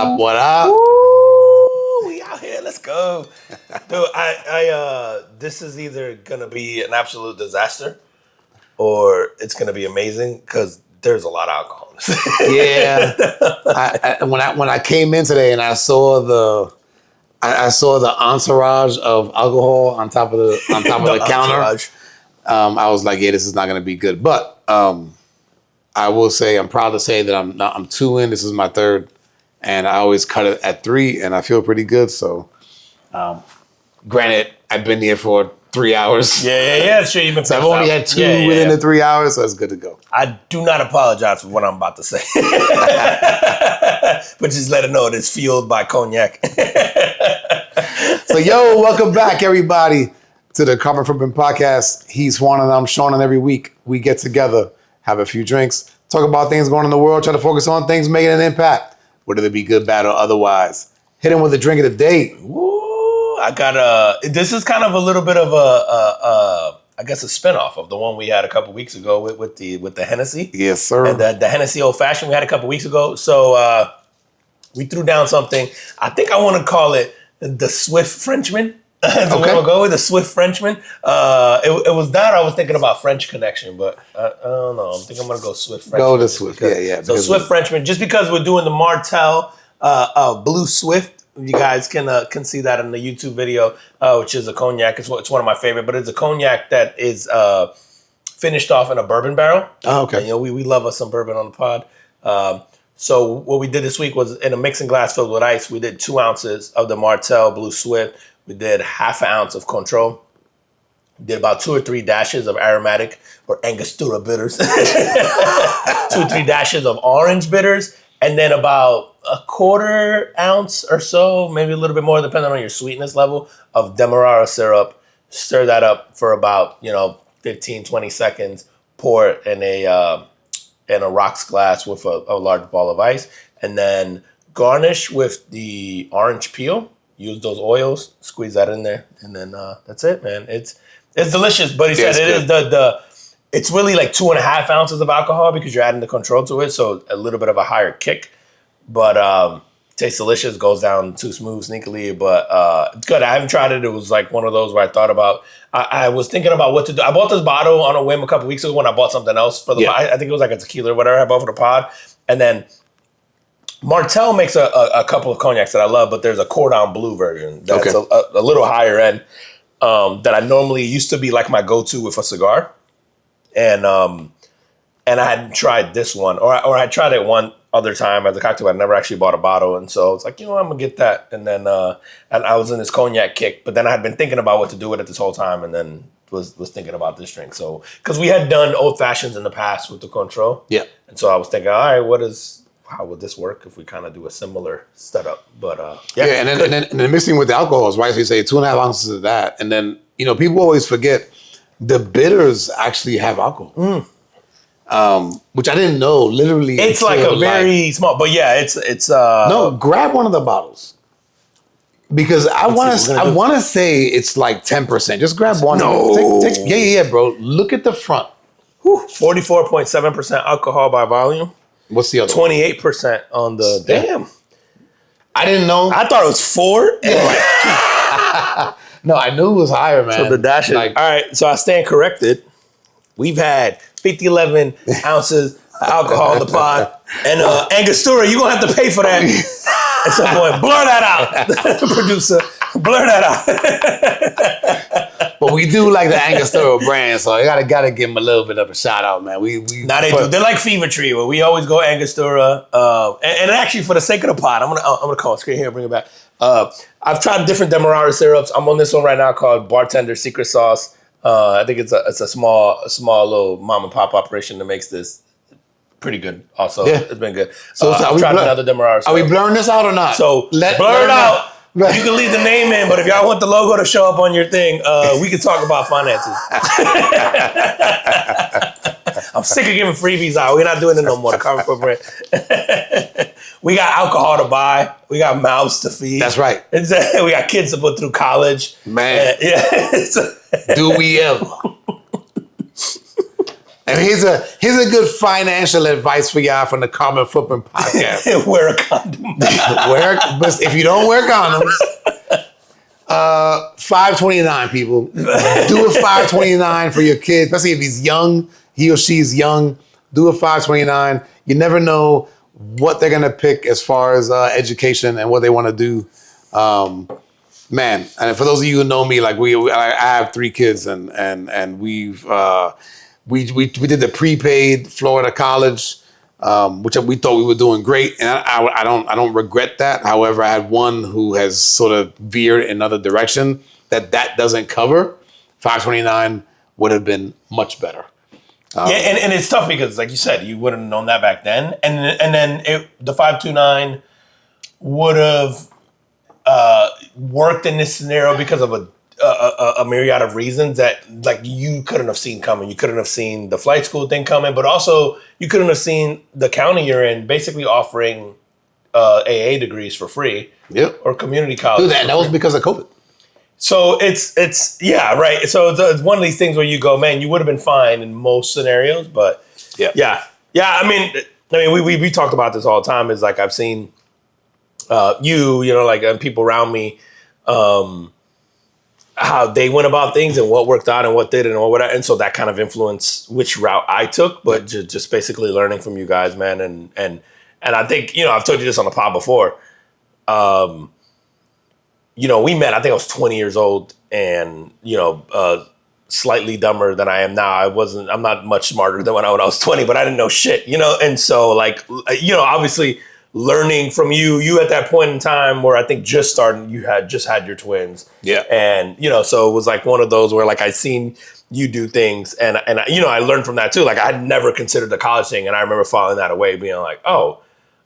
up? What up? Ooh, we out here. Let's go. Dude, this is either going to be an absolute disaster or it's going to be amazing because there's a lot of alcohol in this. Yeah. When I came in today and I saw the entourage of alcohol on top of the counter, I was like, yeah, this is not going to be good. But I will say, I'm proud to say that I'm 2 in. This is my 3rd, and I always cut it at 3, and I feel pretty good. So, granted, I've been here for 3 hours. Yeah. Sure, you've been. So I've only had 2 within the 3 hours, so it's good to go. I do not apologize for what I'm about to say, but just let it know it's fueled by cognac. So, welcome back, everybody, to the Carbon Footprint Podcast. He's Juan and I'm Sean, and every week we get together, have a few drinks, talk about things going on in the world, try to focus on things making an impact, whether they be good, bad, or otherwise. Hit him with a drink of the day. Woo, I got this is kind of a little bit of I guess a spinoff of the one we had a couple weeks ago with the Hennessy. Yes, sir. And the Hennessy Old Fashioned we had a couple weeks ago. So we threw down something. I think I want to call it the Swift Frenchman. So we're gonna go with the Swift Frenchman. It was that I was thinking about French Connection, but I don't know. I think I'm gonna go Swift Frenchman. Go to Swift, yeah. So Swift Frenchman, just because we're doing the Martell Blue Swift, you guys can see that in the YouTube video, which is a cognac. It's one of my favorite, but it's a cognac that is finished off in a bourbon barrel. Oh, okay. And, we love us some bourbon on the pod. So what we did this week was in a mixing glass filled with ice. We did 2 ounces of the Martell Blue Swift. We did half an ounce of Cointreau. We did about 2 or 3 dashes of aromatic or Angostura bitters. 2 or 3 dashes of orange bitters. And then about a 1/4 ounce or so, maybe a little bit more, depending on your sweetness level, of Demerara syrup. Stir that up for about 15, 20 seconds. Pour it in a rocks glass with a large ball of ice. And then garnish with the orange peel. Use those oils, squeeze that in there, and then that's it, man. It's delicious, but he said it is it's really like 2.5 ounces of alcohol because you're adding the Cointreau to it, so a little bit of a higher kick. But tastes delicious, goes down too smooth, sneakily, but it's good. I haven't tried it. It was like one of those where I thought about. I was thinking about what to do. I bought this bottle on a whim a couple weeks ago when I bought something else for the. Yeah. I think it was like a tequila or whatever I bought for the pod, and then. Martell makes a couple of cognacs that I love, but there's a Cordon Bleu version that's a little higher end that I normally used to be like my go-to with a cigar, and I hadn't tried this one, or I tried it one other time as a cocktail. I never actually bought a bottle, and so it's like I'm gonna get that, and then and I was in this cognac kick, but then I had been thinking about what to do with it this whole time, and then was thinking about this drink. So because we had done old fashions in the past with the Cointreau, and so I was thinking, all right, how would this work if we kind of do a similar setup? But and then mixing with the alcohols, right? So you say 2.5 ounces of that, and then people always forget the bitters actually have alcohol, which I didn't know. Literally, it's like a very small, but yeah, it's no. Grab one of the bottttles because I want to say it's like 10%. Just grab one. No, yeah, bro. Look at the front. 44.7% alcohol by volume. What's the other 28% on the damn. I didn't know. I thought it was 4 and No, I knew it was higher, man. So the dash is all right. So I stand corrected. We've had 11 ounces of alcohol in the pod, and Angostura, you're gonna have to pay for that at some point. Blur that out, producer. Blur that out. But we do like the Angostura brand, so I gotta give them a little bit of a shout out, man. We do. They're like Fever Tree, where we always go Angostura. And actually, for the sake of the pod, I'm gonna call it screen here, bring it back. I've tried different Demerara syrups. I'm on this one right now called Bartender Secret Sauce. I think it's a small little mom and pop operation that makes this pretty good. Also, it's been good. So I've tried another Demerara syrup. Are we blurring this out or not? So blur it out. You can leave the name in, but if y'all want the logo to show up on your thing, we can talk about finances. I'm sick of giving freebies out. We're not doing it no more. The Carbon Footprint. We got alcohol to buy. We got mouths to feed. That's right. We got kids to put through college. Man. Yeah. Do we ever? And here's a good financial advice for y'all from the Carbon Footprint Podcast. Wear a condom. But if you don't wear condoms, 529 people. Do a 529 for your kid, especially if he's young, he or she's young. Do a 529. You never know what they're gonna pick as far as education and what they want to do. Man, and for those of you who know me, like I have 3 kids, and we did the prepaid Florida college, which we thought we were doing great, and I don't regret that. However, I had one who has sort of veered in another direction that doesn't cover. 529 would have been much better. And it's tough because, like you said, you wouldn't have known that back then, and then the 529 would have worked in this scenario because of a myriad of reasons that like you couldn't have seen coming. You couldn't have seen the flight school thing coming, but also you couldn't have seen the county you're in basically offering AA degrees for free. Yep. Or community college. Dude, that was because of COVID. So it's yeah, right. So it's one of these things where you go, man, you would have been fine in most scenarios, but yeah. I mean, we talked about this all the time. Is like I've seen you know, like and people around me, how they went about things and what worked out and what didn't and what, and so that kind of influenced which route I took. But just basically learning from you guys, man, and I think, you know, I've told you this on the pod before. You know, we met, I think I was 20 years old and, you know, slightly dumber than I am now. I'm not much smarter than when I was 20, but I didn't know shit, you know? And so like, you know, obviously learning from you at that point in time where I think just starting, you had your twins. Yeah. And, you know, so it was like one of those where like I seen you do things and you know, I learned from that too. Like I had never considered the college thing. And I remember following that away being like, oh,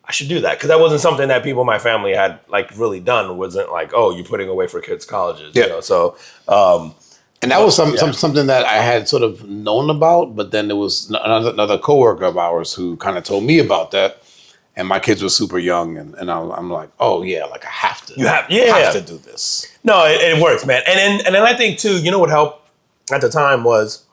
I should do that. Cause that wasn't something that people in my family had like really done. It wasn't like, oh, you're putting away for kids' colleges, you know? So, and that was something that I had sort of known about, but then there was another coworker of ours who kind of told me about that. And my kids were super young, and I'm like, oh yeah, like I have to. You have to do this. No, it works, man. And then I think too, you know what helped at the time was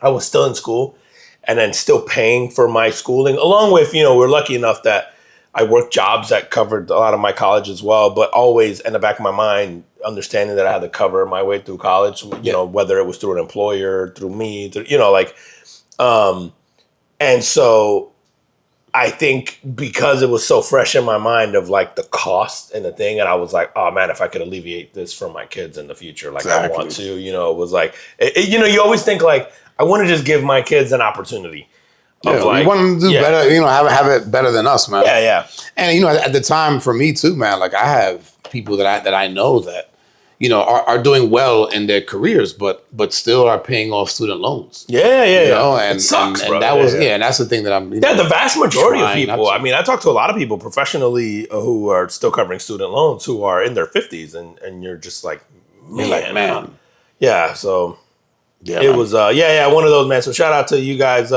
I was still in school, and then still paying for my schooling, along with, you know, we're lucky enough that I worked jobs that covered a lot of my college as well, but always in the back of my mind, understanding that I had to cover my way through college, you know, whether it was through an employer, through me, you know, like, and so I think because it was so fresh in my mind of like the cost and the thing, and I was like, oh man, if I could alleviate this for my kids in the future, like I want to, you know, it was like, you know, you always think like, I want to just give my kids an opportunity. Yeah, like, we want them to do better, you know, have it better than us, man. Yeah. And, you know, at the time for me too, man, like I have people that I know that, you know, are doing well in their careers, but still are paying off student loans. Yeah. You know, and it sucks, and bro. that was, and that's the thing that I'm, the vast majority of people, I mean, I talk to a lot of people professionally who are still covering student loans who are in their 50s, and you're just like, man. Yeah, so it was, one of those, man. So shout out to you guys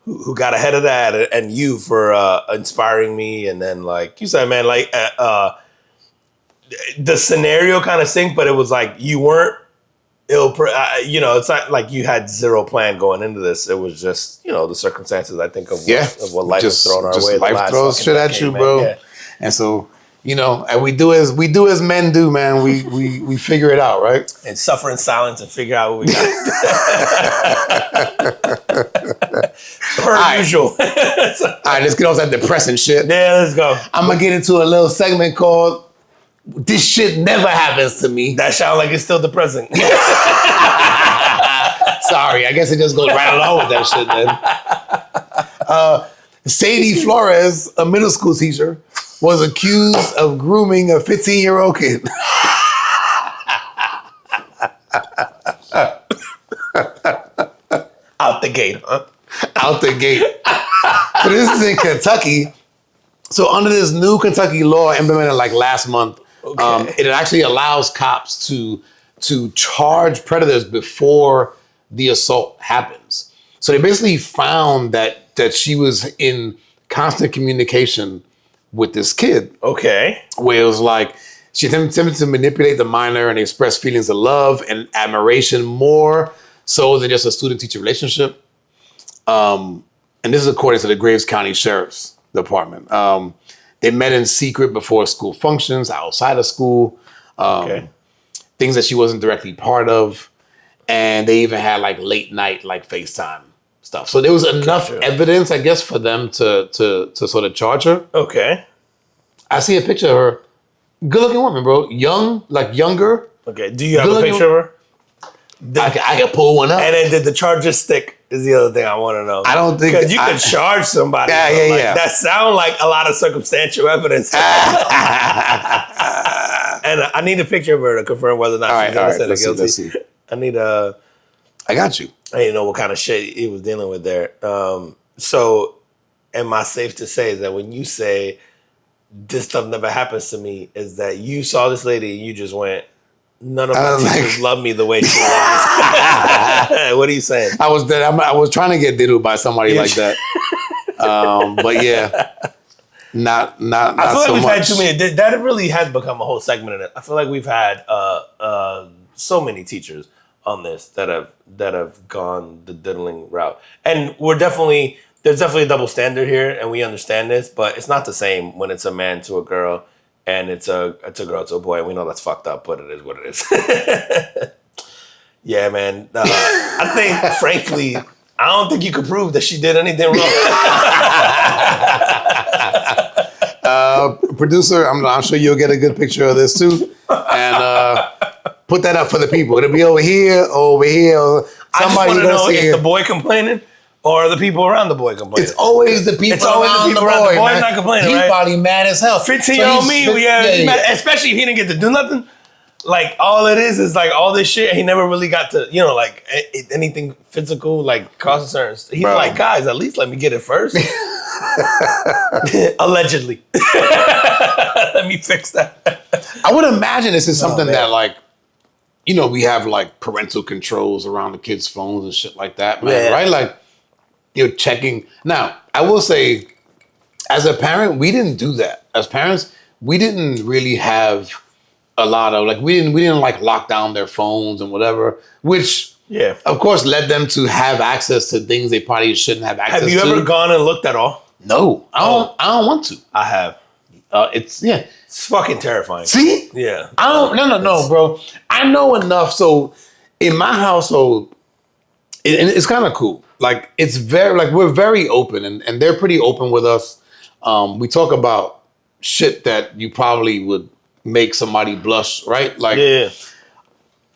who got ahead of that, and you for inspiring me. And then, like you said, man, like the scenario kind of synced, but it was like you weren't you know, it's not like you had zero plan going into this. It was just, you know, the circumstances, I think, of what life has thrown our way. Life throws shit at you, bro. Yeah. And so, you know, and we do as men do, man. We figure it out, right? And suffer in silence and figure out what we got. Per usual. All right, let's get off that depressing shit. Yeah, let's go. I'm gonna get into a little segment called "This Shit Never Happens to Me." That sounds like it's still depressing. Sorry, I guess it just goes right along with that shit, man. Sadie Flores, a middle school teacher, was accused of grooming a 15-year-old kid. Out the gate, huh? Out the gate. So this is in Kentucky. So under this new Kentucky law implemented like last month, it actually allows cops to charge predators before the assault happens. So they basically found that she was in constant communication with this kid. Okay. Where it was like she attempted to manipulate the minor and express feelings of love and admiration more so than just a student-teacher relationship. And this is according to the Graves County Sheriff's Department. They met in secret before school functions, outside of school, things that she wasn't directly part of. And they even had like late night, like FaceTime stuff. So there was enough evidence, I guess, for them to sort of charge her. Okay. I see a picture of her. Good looking woman, bro. Young, like younger. Okay. Do you have a picture of her? I can pull one up. And then did the charges stick? Is the other thing I want to know. I don't think because you could charge somebody. Yeah. That sounds like a lot of circumstantial evidence. And I need a picture of her to confirm whether or not she's innocent or guilty. Let's see. I need a. I got you. I didn't know what kind of shit he was dealing with there. So, am I safe to say that when you say this stuff never happens to me, is that you saw this lady and you just went, none of my teachers love me the way she loves. What are you saying? I was trying to get diddled by somebody like that. But yeah, not I feel like so we've much. had too many. That really has become a whole segment in it. I feel like we've had so many teachers on this that have gone the diddling route, and there's definitely a double standard here, and we understand this, but it's not the same when it's a man to a girl and it's a girl to a boy. And we know that's fucked up, but it is what it is. Yeah, man. I think, frankly, I don't think you could prove that she did anything wrong. Producer, I'm sure you'll get a good picture of this too, and put that up for the people. It'll be over here. Somebody I just want to know if the boy complaining or the people around the boy complaining. It's always the people around the boy. The boy's not complaining, He's right? probably mad as hell. 15-year-old me, mad, especially if he didn't get to do nothing. Like, all it is like all this shit. He never really got to, like, anything physical, like, cause certain. He's like, guys, at least let me get it first. Allegedly. Let me fix that. I would imagine this is something that, like, we have, like, parental controls around the kids' phones and shit like that, man, right? Like, you're checking. Now, I will say, as a parent, we didn't do that. As parents, we didn't really have a lot of, like, we didn't like lock down their phones and whatever, which of course led them to have access to things they probably shouldn't have access to. Have you ever gone and looked at all? No, I don't want to. I have. It's fucking terrifying. See? Yeah. No, bro. I know enough. So in my household, it's kind of cool. Like, it's very, like, we're very open and they're pretty open with us. We talk about shit that you probably would make somebody blush, right? Like,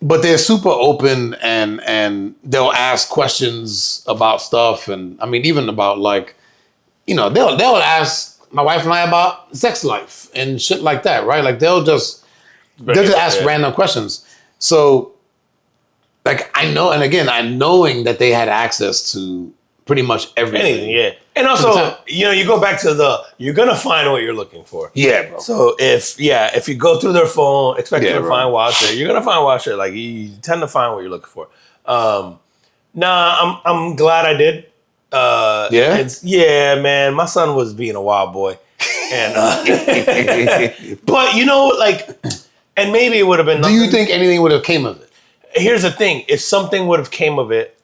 but they're super open and they'll ask questions about stuff. And I mean, even about, like, they'll ask my wife and I about sex life and shit like that, right? Like, they'll just ask random questions. So, like, I know, and again, knowing that they had access to pretty much everything. Anything, and also, you go back to you're gonna find what you're looking for. Yeah, bro. So if you go through their phone, expecting to find wild shit, you're gonna find wild shit. Like, you tend to find what you're looking for. I'm glad I did. Man, my son was being a wild boy, and but and maybe it would have been. Do you think anything would have came of it? Here's the thing: if something would have came of it,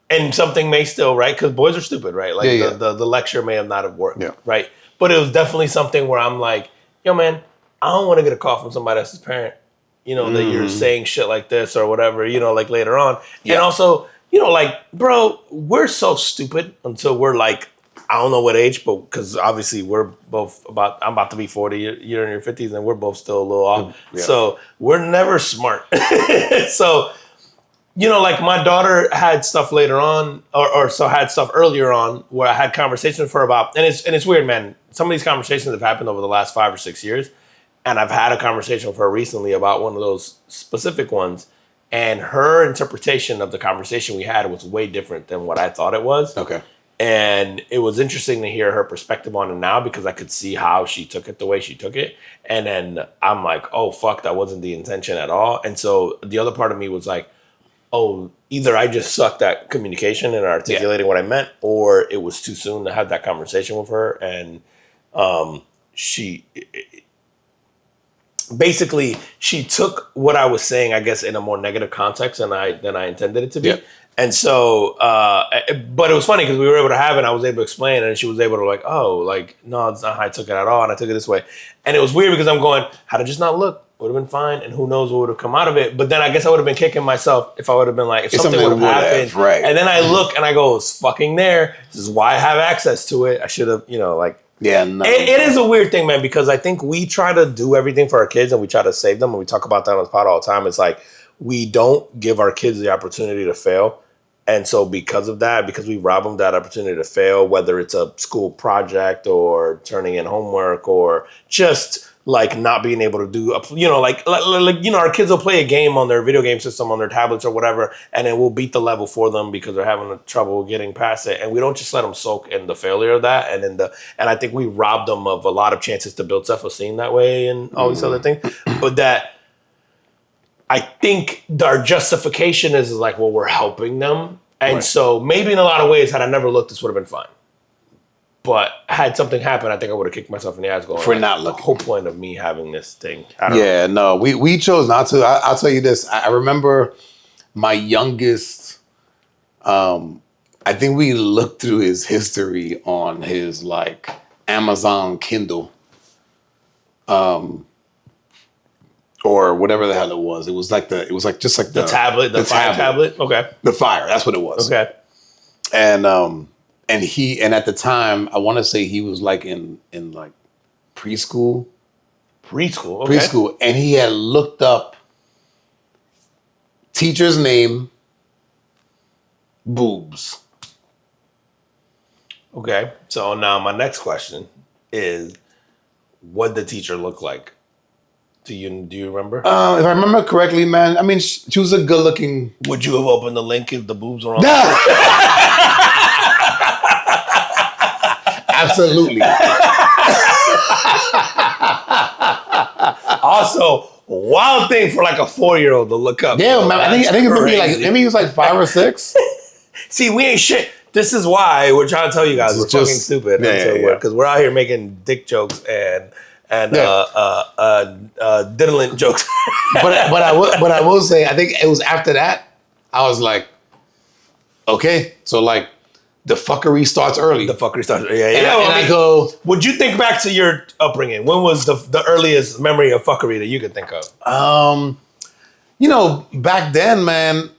and something may still, right? Because boys are stupid, right? Like the lecture may have not have worked, right? But it was definitely something where I'm like, yo, man, I don't want to get a call from somebody else's parent, that you're saying shit like this or whatever, like later on, and also. Like, bro, we're so stupid until we're like, I don't know what age, but because obviously we're both I'm about to be 40, you're in your 50s, and we're both still a little off. Yeah. So we're never smart. So, like, my daughter had stuff later on, or had stuff earlier on where I had conversations with her about, and it's weird, man. Some of these conversations have happened over the last 5 or 6 years. And I've had a conversation with her recently about one of those specific ones. And her interpretation of the conversation we had was way different than what I thought it was. Okay. And it was interesting to hear her perspective on it now because I could see how she took it the way she took it. And then I'm like, oh, fuck, that wasn't the intention at all. And so the other part of me was like, oh, either I just sucked at communication and articulating what I meant, or it was too soon to have that conversation with her. And basically she took what I was saying, I guess, in a more negative context than I intended it to be. Yeah. And so, but it was funny because we were able to have it and I was able to explain it and she was able to like, oh, like, no, it's not how I took it at all. And I took it this way. And it was weird because I'm going, had I just not looked, would have been fine. And who knows what would have come out of it. But then I guess I would have been kicking myself if I would have been like, if something would have happened. Right. And then I look and I go, it's fucking there. This is why I have access to it. I should have, like. Yeah, no. It is a weird thing, man, because I think we try to do everything for our kids and we try to save them. And we talk about that on the pod all the time. It's like we don't give our kids the opportunity to fail. And so because of that, because we rob them that opportunity to fail, whether it's a school project or turning in homework or just like not being able to do, our kids will play a game on their video game system on their tablets or whatever, and then we'll beat the level for them because they're having trouble getting past it. And we don't just let them soak in the failure of that. And I think we rob them of a lot of chances to build self-esteem that way and all these other things. But that, I think our justification is like, well, we're helping them. And so maybe in a lot of ways, had I never looked, this would have been fine. But had something happened, I think I would have kicked myself in the ass going, for not looking. The whole point of me having this thing. No, we chose not to. I'll tell you this. I remember my youngest, I think we looked through his history on his like Amazon Kindle. Or whatever the hell it was. It was just like the tablet, the Fire tablet. Okay. The Fire, that's what it was. Okay. And at the time, I want to say he was like in like preschool. Preschool, okay. Preschool. And he had looked up teacher's name, boobs. Okay. So now my next question is, what did the teacher look like? Do you remember? If I remember correctly, man, I mean, she was a good-looking... Would you have opened the link if the boobs were on? Absolutely. Also, wild thing for like a 4-year-old to look up. Yeah, man, I think maybe he was like 5 or 6. See, we ain't shit. This is why we're trying to tell you guys we're fucking stupid. Because we're out here making dick jokes and diddling jokes. but I will say, I think it was after that, I was like, okay, so like the fuckery starts early. Yeah. And I go, would you think back to your upbringing? When was the earliest memory of fuckery that you could think of? Back then, man,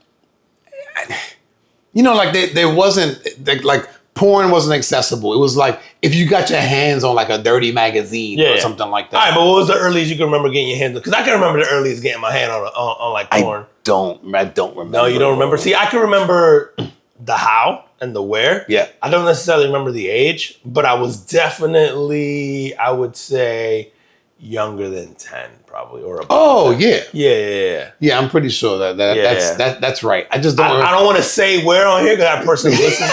like there wasn't like porn wasn't accessible. It was like if you got your hands on like a dirty magazine or something like that. All right, but what was the earliest you can remember getting your hands on? Because I can remember the earliest getting my hand on like porn. I don't remember. No, you don't remember? See, I can remember the how and the where. Yeah. I don't necessarily remember the age, but I was definitely, I would say, younger than 10 probably or above. Oh, 10. Yeah. Yeah. Yeah, I'm pretty sure that's right. I just don't I don't want to say where on here because that person listens.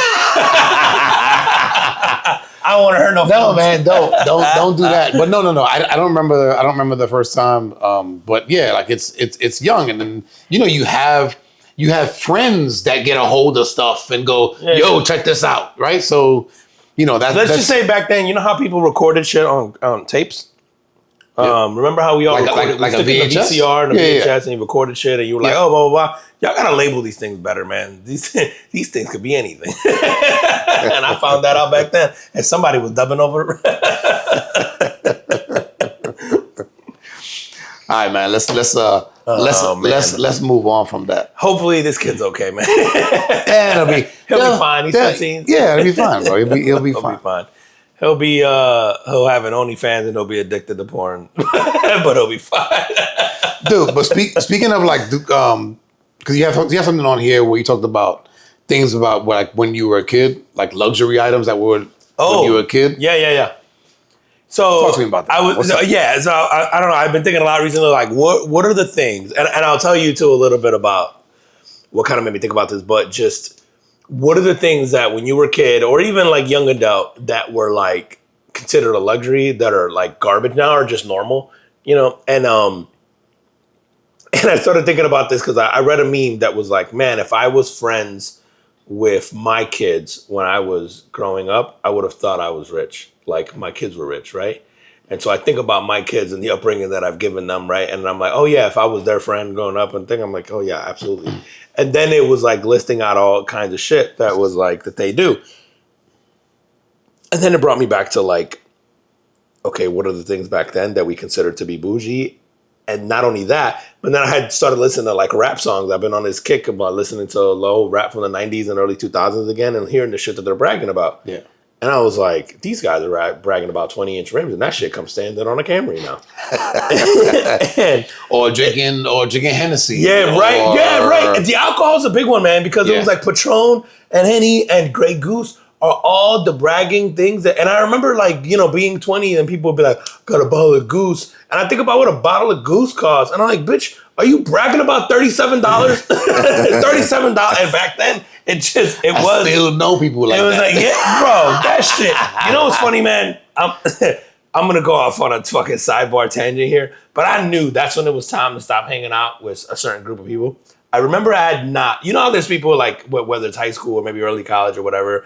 I don't want to hurt no. No, man, don't do that. But no. I don't remember. I don't remember the first time. But yeah, like it's young, and then you have friends that get a hold of stuff and go, yo, check this out, right? So let's just say back then, you know how people recorded shit on tapes. Remember how we all recorded like a VHS? VCR and a VHS, and you recorded shit, and you were like, oh, blah blah blah. Y'all gotta label these things better, man. These things could be anything. And I found that out back then, and somebody was dubbing over. All right, man. Let's move on from that. Hopefully, this kid's okay, man. Yeah, he'll be fine. He's 15. Yeah, it'll be fine, bro. He'll be fine. He'll have an OnlyFans and he'll be addicted to porn, but he'll be fine. Dude, but speaking of like, because you have something on here where you talked about things about like when you were a kid, like luxury items that were when you were a kid. Yeah. So talk to me about that. So I don't know. I've been thinking a lot recently, like what are the things, and I'll tell you too a little bit about what kind of made me think about this, but just what are the things that when you were a kid or even like young adult that were like considered a luxury that are like garbage now or just normal, and I started thinking about this because I read a meme that was like, man, if I was friends with my kids when I was growing up, I would have thought I was rich. Like my kids were rich, right? And so I think about my kids and the upbringing that I've given them, right? And I'm like, oh yeah, if I was their friend growing up and I'm like, oh yeah, absolutely. And then it was like listing out all kinds of shit that was like, that they do. And then it brought me back to like, okay, what are the things back then that we considered to be bougie? And not only that, but then I had started listening to like rap songs. I've been on this kick about listening to low rap from the 90s and early 2000s again and hearing the shit that they're bragging about. Yeah. And I was like, these guys are bragging about 20-inch rims, and that shit comes standard on a Camry now. or drinking Hennessy. Yeah, right. Yeah, right. The alcohol's a big one, man, because it was like Patron and Henny and Grey Goose are all the bragging things that. And I remember, like, you know, being 20 and people would be like, "Got a bottle of Goose," and I think about what a bottle of Goose costs, and I'm like, "Bitch, are you bragging about $37? $37?" And back then. I still know people like that. It was like, yeah, bro, that shit. You know what's funny, man? I'm going to go off on a fucking sidebar tangent here, but I knew that's when it was time to stop hanging out with a certain group of people. I remember I had not, you know how there's people like, whether it's high school or maybe early college or whatever,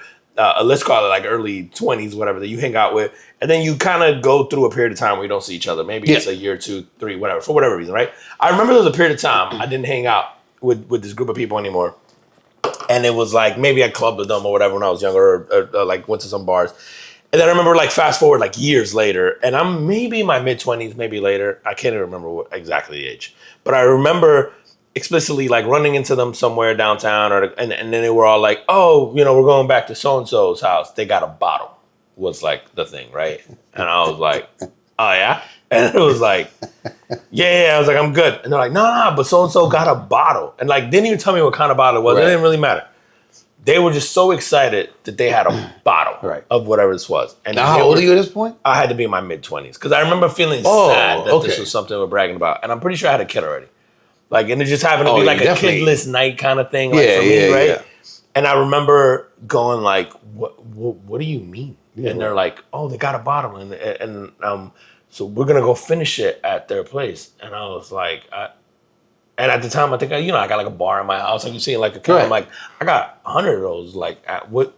let's call it like early 20s, whatever, that you hang out with, and then you kind of go through a period of time where you don't see each other. Maybe it's a year, 2, 3, whatever, for whatever reason, right? I remember there was a period of time I didn't hang out with this group of people anymore. And it was like, maybe I clubbed with them or whatever when I was younger or like went to some bars. And then I remember like fast forward like years later and I'm maybe in my mid-20s, maybe later. I can't even remember exactly the age. But I remember explicitly like running into them somewhere downtown and then they were all like, oh, you know, we're going back to so-and-so's house. They got a bottle was like the thing, right? And I was like, oh yeah? And it was like, yeah, I was like, I'm good. And they're like, no, but so-and-so got a bottle. And like, didn't even tell me what kind of bottle it was. Right. It didn't really matter. They were just so excited that they had a bottle of whatever this was. And now, how old are you at this point? I had to be in my mid-20s. Because I remember feeling sad that this was something we're bragging about. And I'm pretty sure I had a kid already. Like, and it just happened to be like a kidless night kind of thing. Like, for me, right? Yeah. And I remember going like, what do you mean? Yeah, and they're like, oh, they got a bottle. And so we're going to go finish it at their place. And I was like, and at the time, I think, I got like a bar in my house. Like you see, like a car. I'm like, I got 100 of those. Like, what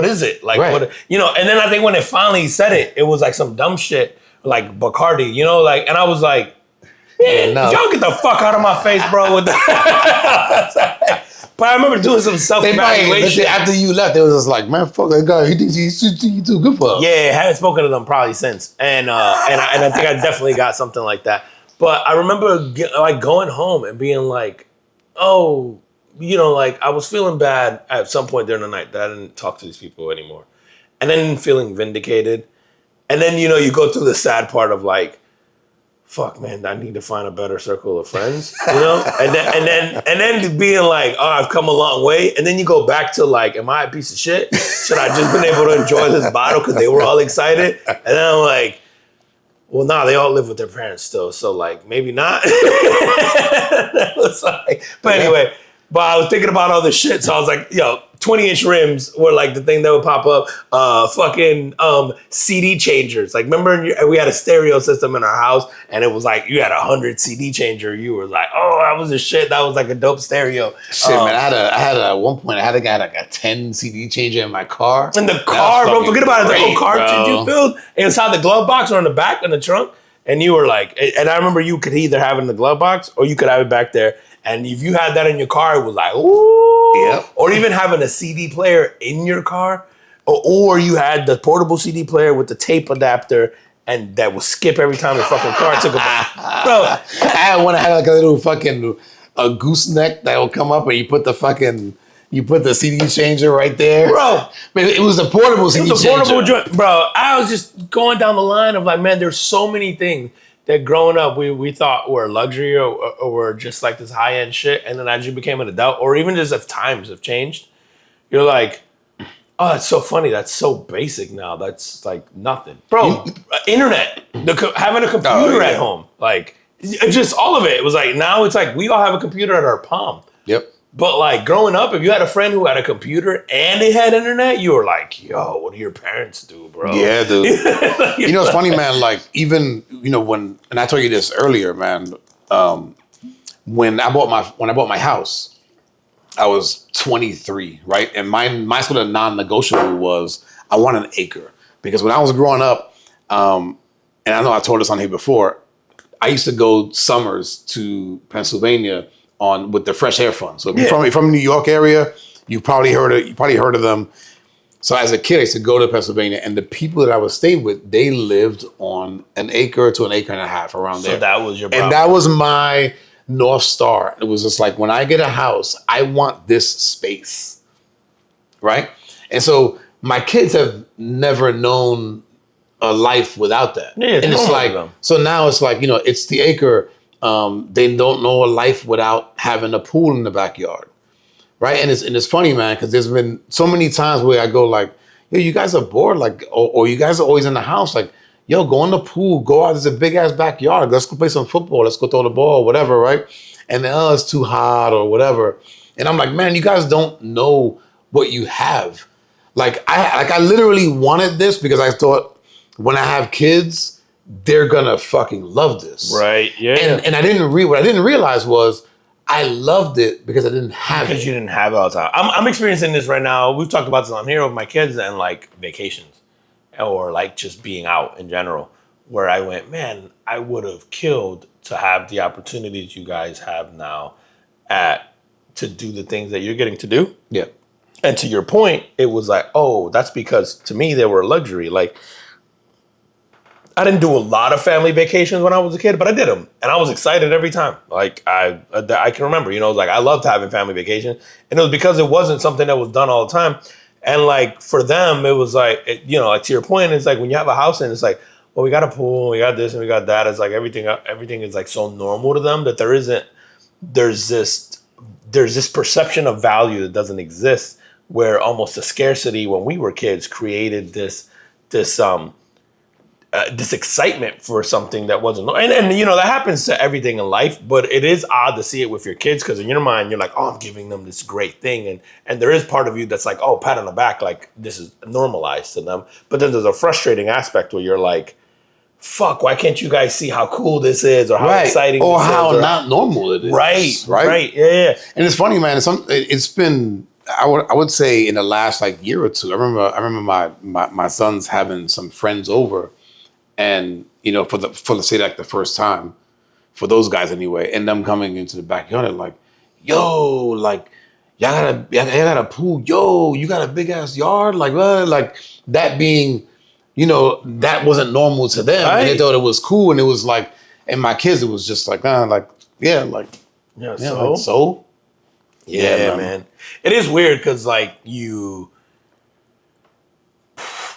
is it? Like, what, you know, and then I think when it finally said it, it was like some dumb shit, like Bacardi, you know, like, and I was like, man, y'all get the fuck out of my face, bro. With that. But I remember doing some self-evaluation. After you left, they was just like, man, fuck that guy. He thinks he's too good for us. Yeah, I haven't spoken to them probably since. And I think I definitely got something like that. But I remember like going home and being like, oh, you know, like I was feeling bad at some point during the night that I didn't talk to these people anymore. And then feeling vindicated. And then, you know, you go through the sad part of like, fuck, man, I need to find a better circle of friends, you know? and then being like, oh, I've come a long way. And then you go back to like, am I a piece of shit? Should I just been able to enjoy this bottle because they were all excited? And then I'm like, well, nah, they all live with their parents still. So like, maybe not. That was like, but anyway, but I was thinking about all this shit. So I was like, yo, 20-inch rims were like the thing that would pop up. Fucking CD changers. Like, remember we had a stereo system in our house and it was like, you had 100 CD changer. You were like, oh, that was a shit. That was like a dope stereo. Shit, man. I had at one point, I had like a 10 CD changer in my car. In the car, bro. Forget about it. The whole cartridge you filled inside the glove box or in the back in the trunk. And you were like, and I remember you could either have it in the glove box or you could have it back there. And if you had that in your car, it was like, ooh. Yep. Or even having a CD player in your car. Or you had the portable CD player with the tape adapter and that would skip every time the fucking car took a break. Bro. I had one that had like a little fucking a gooseneck that will come up and you put the CD changer right there. Bro. It was a portable CD changer. It was a portable joint. Bro, I was just going down the line of like, man, there's so many things that growing up we thought were luxury or were just like this high-end shit. And then as you became an adult, or even just if times have changed, you're like, oh, it's so funny. That's so basic now. That's like nothing. Bro, internet, having a computer at home, like just all of it. It was like, now it's like we all have a computer at our palm. Yep. But like growing up, if you had a friend who had a computer and they had internet, you were like, yo, what do your parents do, bro? Yeah, dude. You know, it's funny, man, like even, you know, and I told you this earlier, man, when I bought my house, I was 23, right? And my sort of non-negotiable was I want an acre. Because when I was growing up, And I know I told this on here before. I used to go summers to Pennsylvania with the Fresh Air Fund. So if you're from New York area, you probably heard of them. So as a kid, I used to go to Pennsylvania, and the people that I would stay with, they lived on an acre to an acre and a half around there. So that was your problem. And that was my North Star. It was just like, when I get a house, I want this space, right? And so my kids have never known a life without that. Yeah, and it's like, so now it's like, it's the acre. They don't know a life without having a pool in the backyard. Right. And it's funny, man, because there's been so many times where I go like, yo, you guys are bored, like, or you guys are always in the house, like, yo, go in the pool, go out, there's a big ass backyard, let's go play some football, let's go throw the ball, whatever, right? And then, oh, it's too hot or whatever. And I'm like, man, you guys don't know what you have. Like I literally wanted this because I thought, when I have kids, they're gonna fucking love this. Right. Yeah. And what I didn't realize was, I loved it because I didn't have it. Because you didn't have it all the time. I'm experiencing this right now. We've talked about this on here with my kids and like vacations or like just being out in general, where I went, man, I would have killed to have the opportunities you guys have now to do the things that you're getting to do. Yeah. And to your point, it was like, oh, that's because to me, they were a luxury. Like, I didn't do a lot of family vacations when I was a kid, but I did them. And I was excited every time. Like, I can remember, like, I loved having family vacations. And it was because it wasn't something that was done all the time. And, like, for them, it was like, like to your point, it's like when you have a house and it's like, well, we got a pool, we got this and we got that. It's like everything is, like, so normal to them that there's this perception of value that doesn't exist, where almost the scarcity when we were kids created this excitement for something that wasn't, and that happens to everything in life, but it is odd to see it with your kids, because in your mind you're like, oh, I'm giving them this great thing, and there is part of you that's like, oh, pat on the back, like this is normalized to them. But then there's a frustrating aspect where you're like, fuck, why can't you guys see how cool this is, or how exciting or this how is, or not normal it is, right, yeah. And it's funny, man, it's been, I would say, in the last like year or two, I remember my sons having some friends over. And, for say like the first time, for those guys anyway, and them coming into the backyard, like, yo, like, y'all got a pool, yo, you got a big ass yard, like that being, that wasn't normal to them. Right. And they thought it was cool, and it was like, and my kids, it was just like, so? Yeah, man. It is weird because like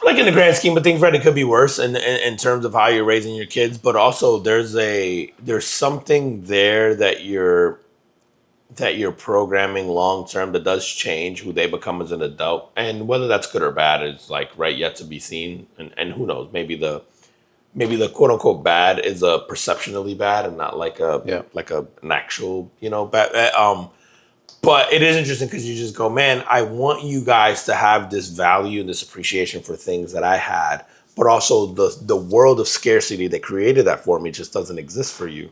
like in the grand scheme of things, right, it could be worse in terms of how you're raising your kids, but also there's something there that you're programming long term that does change who they become as an adult, and whether that's good or bad is like yet to be seen, and who knows, maybe the quote unquote bad is a perceptionally bad and not like an actual bad. But it is interesting because you just go, man, I want you guys to have this value and this appreciation for things that I had, but also the world of scarcity that created that for me just doesn't exist for you.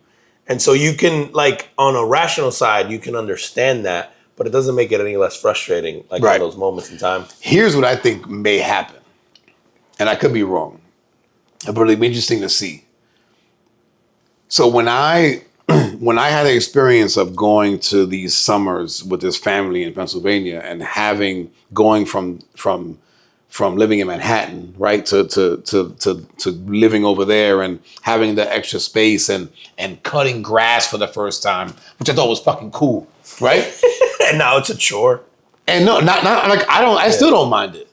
And so you can, like, on a rational side, you can understand that, but it doesn't make it any less frustrating, like in those moments in time. Here's what I think may happen, and I could be wrong, but it'll be interesting to see. So when I had the experience of going to these summers with this family in Pennsylvania and going from living in Manhattan, right, to living over there and having the extra space and cutting grass for the first time, which I thought was fucking cool, right? And now it's a chore. And no, not like I still don't mind it.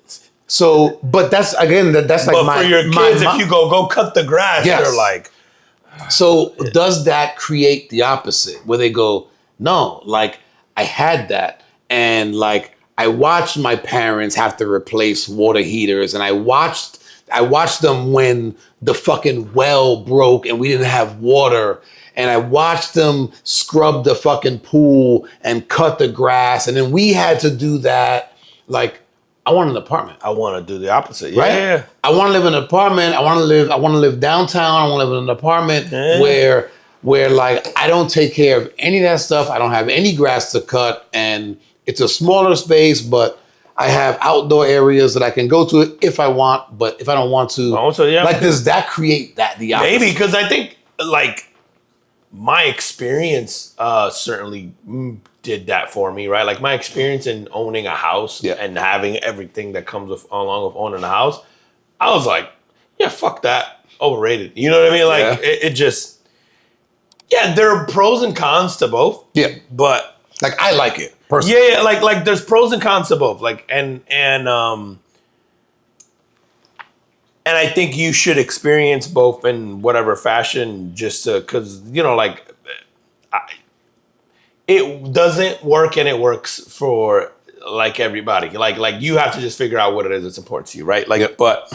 So, but that's like but for your kids, if you go cut the grass, they're like. So does that create the opposite where they go, no, like I had that, and like I watched my parents have to replace water heaters, and I watched them when the fucking well broke and we didn't have water, and I watched them scrub the fucking pool and cut the grass, and then we had to do that. Like, I want an apartment. I want to do the opposite. Yeah. Right? I want to live in an apartment. I want to live downtown. I want to live in an apartment where like I don't take care of any of that stuff. I don't have any grass to cut, and it's a smaller space, but I have outdoor areas that I can go to if I want, but if I don't want to, Also, yeah, like, does that create the opposite? maybe because I think like my experience certainly did that for me, right? Like my experience in owning a house and having everything that comes along with owning a house, I was like, yeah, fuck that, overrated. You know what I mean? Like it just, yeah, there are pros and cons to both. Yeah, but like I like it personally. Yeah, like there's pros and cons to both. Like and I think you should experience both in whatever fashion, just because like it doesn't work and it works for like everybody. Like you have to just figure out what it is that's important to you, right? Like, but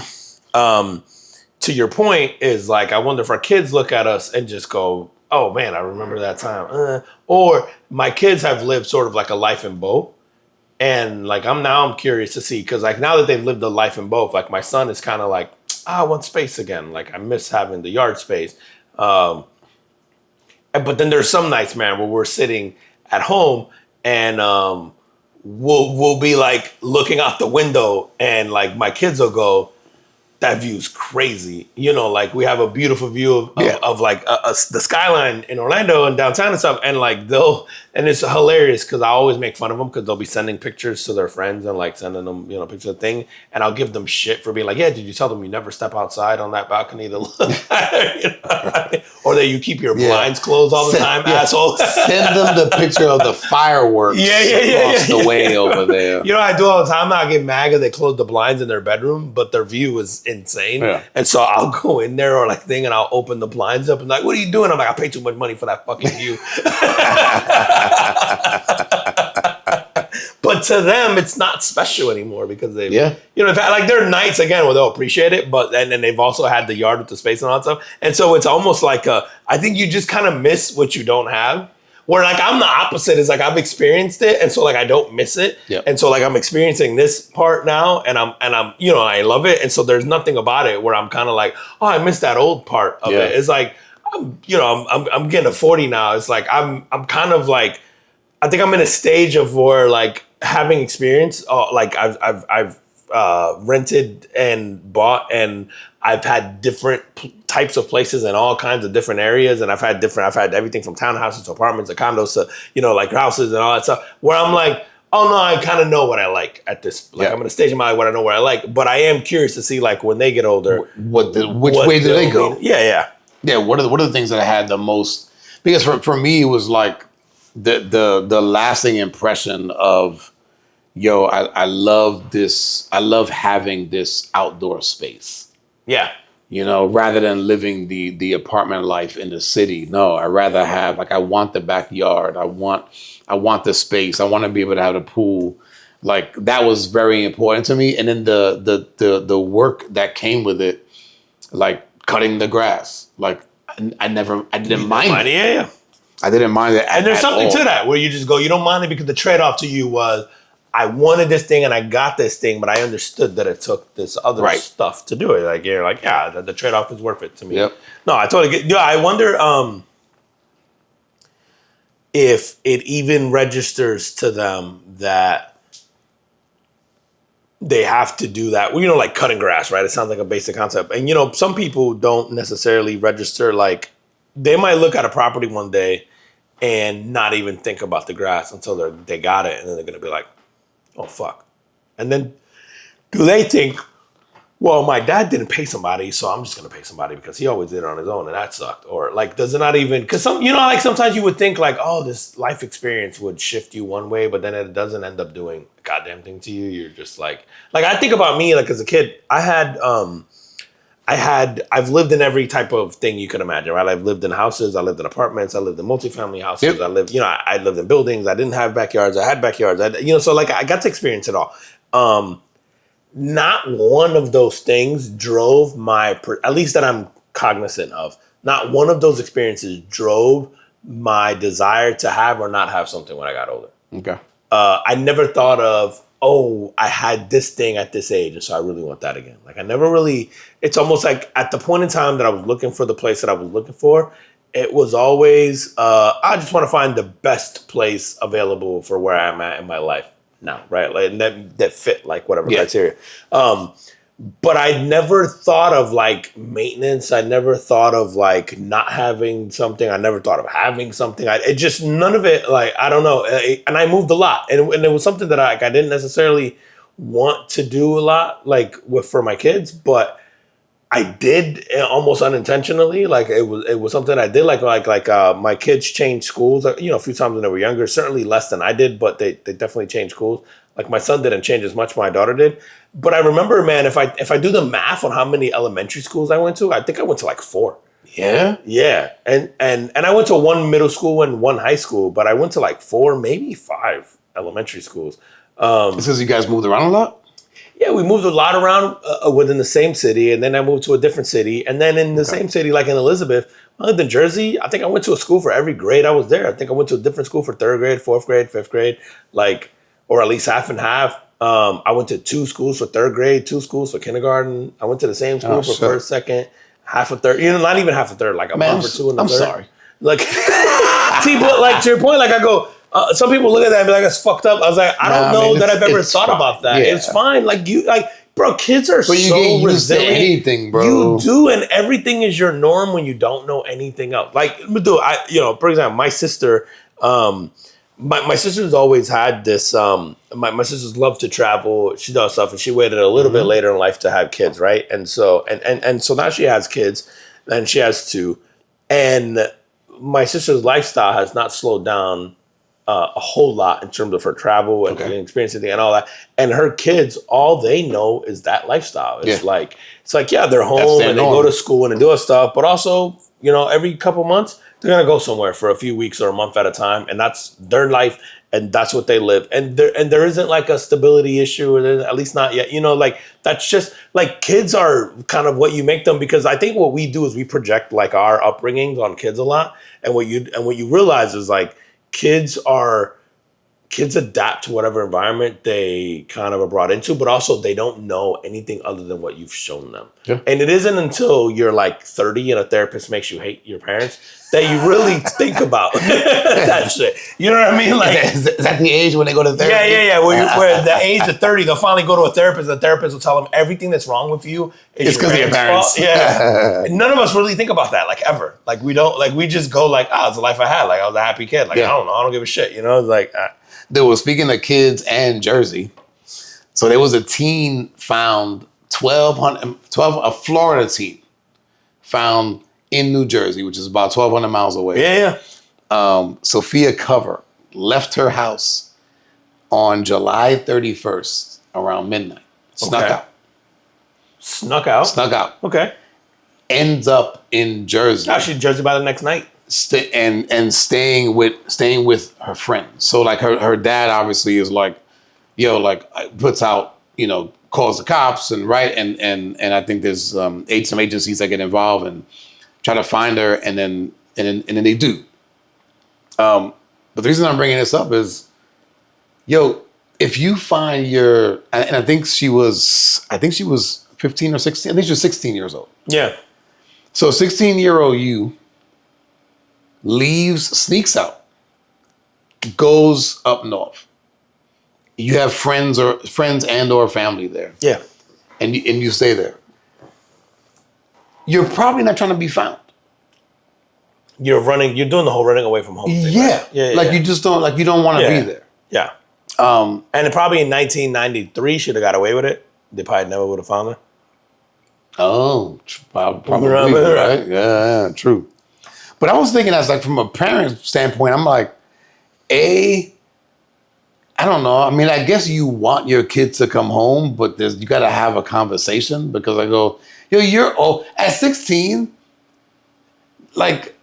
to your point is like I wonder if our kids look at us and just go, "Oh man, I remember that time," or my kids have lived sort of like a life in both. And like I'm curious to see because like now that they've lived a life in both, like my son is kind of like I want space again. Like I miss having the yard space. But then there's some nights, man, where we're sitting at home and we'll be like looking out the window and like my kids will go, that view's crazy. Like we have a beautiful view of like the skyline in Orlando and downtown and stuff. And like and it's hilarious because I always make fun of them because they'll be sending pictures to their friends and like sending them, pictures of the thing. And I'll give them shit for being like, yeah, did you tell them you never step outside on that balcony to look or that you keep your blinds closed all the time, asshole. Send them the picture of the fireworks across the way over there. I do all the time. I get mad that they close the blinds in their bedroom, but their view is insane. Yeah. And so I'll go in there or like thing and I'll open the blinds up and like, what are you doing? I'm like, I paid too much money for that fucking view. But to them, it's not special anymore because they've, in fact, like there are nights again where they'll appreciate it, but and then they've also had the yard with the space and all that stuff. And so it's almost like I think you just kind of miss what you don't have. Where like I'm the opposite is like I've experienced it and so like I don't miss it. Yep. And so like I'm experiencing this part now and I'm I love it. And so there's nothing about it where I'm kind of like, oh, I missed that old part of it. It's like I'm getting to 40 now. It's like I'm kind of like I think I'm in a stage of where like having experience like I've rented and bought and I've had different types of places in all kinds of different areas. And I've had everything from townhouses to apartments to condos to, like houses and all that stuff where I'm like, oh no, I kind of know what I like at this, like I'm in a stage of my life where I know what I like, but I am curious to see like when they get older, which way do they go? Yeah. What are the things that I had the most, because for me, it was like the lasting impression of, I love this. I love having this outdoor space. Yeah. Rather than living the apartment life in the city. No, I rather have I want the backyard. I want the space. I want to be able to have a pool. Like that was very important to me. And then the work that came with it, like cutting the grass. Like I didn't mind it. Yeah. I didn't mind it. And there's something to that where you just go, you don't mind it because the trade-off to you was I wanted this thing and I got this thing, but I understood that it took this other stuff to do it. Like you're like, yeah, the trade-off is worth it to me. Yep. No, I totally get. Yeah, I wonder if it even registers to them that they have to do that. Well, like cutting grass, right? It sounds like a basic concept, and some people don't necessarily register. Like they might look at a property one day and not even think about the grass until they got it, and then they're gonna be like, oh, fuck. And then do they think, well, my dad didn't pay somebody, so I'm just going to pay somebody because he always did it on his own and that sucked. Or like, does it not even, because like sometimes you would think like, oh, this life experience would shift you one way, but then it doesn't end up doing a goddamn thing to you. You're just like I think about me, like as a kid, I've lived in every type of thing you can imagine, right? I've lived in houses, I lived in apartments, I lived in multifamily houses, I lived, I lived in buildings, I didn't have backyards, I had backyards, so like I got to experience it all. Not one of those things drove at least that I'm cognizant of, not one of those experiences drove my desire to have or not have something when I got older. Okay. I never thought of, oh, I had this thing at this age, and so I really want that again. Like I never really, it's almost like at the point in time that I was looking for the place that I was looking for, it was always, I just want to find the best place available for where I'm at in my life. now, right? Like that fit like whatever Yeah. criteria. But I never thought of like maintenance. I never thought of like not having something. I never thought of having something. It just none of it. Like I don't know. And I moved a lot, and it was something that I didn't necessarily want to do a lot, like for my kids, but I did almost unintentionally. Like it was something I did. Like my kids changed schools. A few times when they were younger. Certainly less than I did, but they definitely changed schools. Like my son didn't change as much. My daughter did. But I remember, man, if I do the math on how many elementary schools I went to, I think I went to like 4. Yeah. Yeah, and I went to 1 middle school and 1 high school, but I went to like 4, maybe 5 elementary schools. It's because you guys moved around a lot? Yeah, we moved a lot around within the same city, and then I moved to a different city, and then in the same city, like in Elizabeth, I lived in Jersey. I think I went to a school for every grade I was there. I think I went to a different school for 3rd grade, 4th grade, 5th grade, like, or at least half and half. I went to 2 schools for 3rd grade, 2 schools for kindergarten. I went to the same school for 1st, 2nd, half a third. Not even half a third, like a month or 2 in the 3rd. I'm sorry. Like, see, but like to your point, like I go. Some people look at that and be like, "It's fucked up." I was like, I don't know that I've ever thought about that. Yeah. It's fine. Like bro, kids are so get used to resilient. anything, bro. You do, and everything is your norm when you don't know anything else. Like, for example, my sister, my sister's always had this. My sister's love to travel. She does stuff, and she waited a little bit later in life to have kids, right? And so, and so now she has kids, and she has 2, and my sister's lifestyle has not slowed down a whole lot in terms of her travel and experiencing and all that. And her kids, all they know is that lifestyle. It's like, they're home and they go to school and they do stuff, but also, every couple months, they're going to go somewhere for a few weeks or a month at a time. And that's their life. And that's what they live. And there isn't like a stability issue, or at least not yet. That's just like kids are kind of what you make them, because I think what we do is we project like our upbringings on kids a lot. And what you realize is like, kids adapt to whatever environment they kind of are brought into, but also they don't know anything other than what you've shown them. Yeah. And it isn't until you're like 30 and a therapist makes you hate your parents that you really think about that shit. You know what I mean? Like, is that the age when they go to therapy? Yeah. Where at the age of 30, they'll finally go to a therapist. The therapist will tell them everything that's wrong with you is because of your parents. Fault. Yeah. And none of us really think about that, like, ever. Like, we don't, like, we just go like, it's the life I had. Like, I was a happy kid. Like, I don't know. I don't give a shit. It's like, There was, speaking of kids and Jersey, so there was a teen found, a Florida teen found in New Jersey, which is about 1,200 miles away. Yeah. Sophia Cover left her house on July 31st around midnight. Snuck out. Okay. Ends up in Jersey. She's in Jersey by the next night. And staying with her friends. So like her dad obviously is like, puts out, calls the cops and I think there's some agencies that get involved and try to find her, and then they do. But the reason I'm bringing this up is, if you find and I think she was 15 or 16. I think she was 16 years old. Yeah. So 16-year-old you sneaks out, goes up north. You have friends and or family there. Yeah. And you stay there. You're probably not trying to be found. You're doing the whole running away from home thing. Yeah. Right? Yeah. Like, you just don't, like, you don't want to be there. Yeah. And it probably in 1993 she'd have got away with it. They probably never would have found her. Oh, probably right. Yeah, true. But I was thinking, as like from a parent standpoint, I'm like, I don't know. I mean, I guess you want your kids to come home, but you got to have a conversation, because I go, you're old. At 16, like,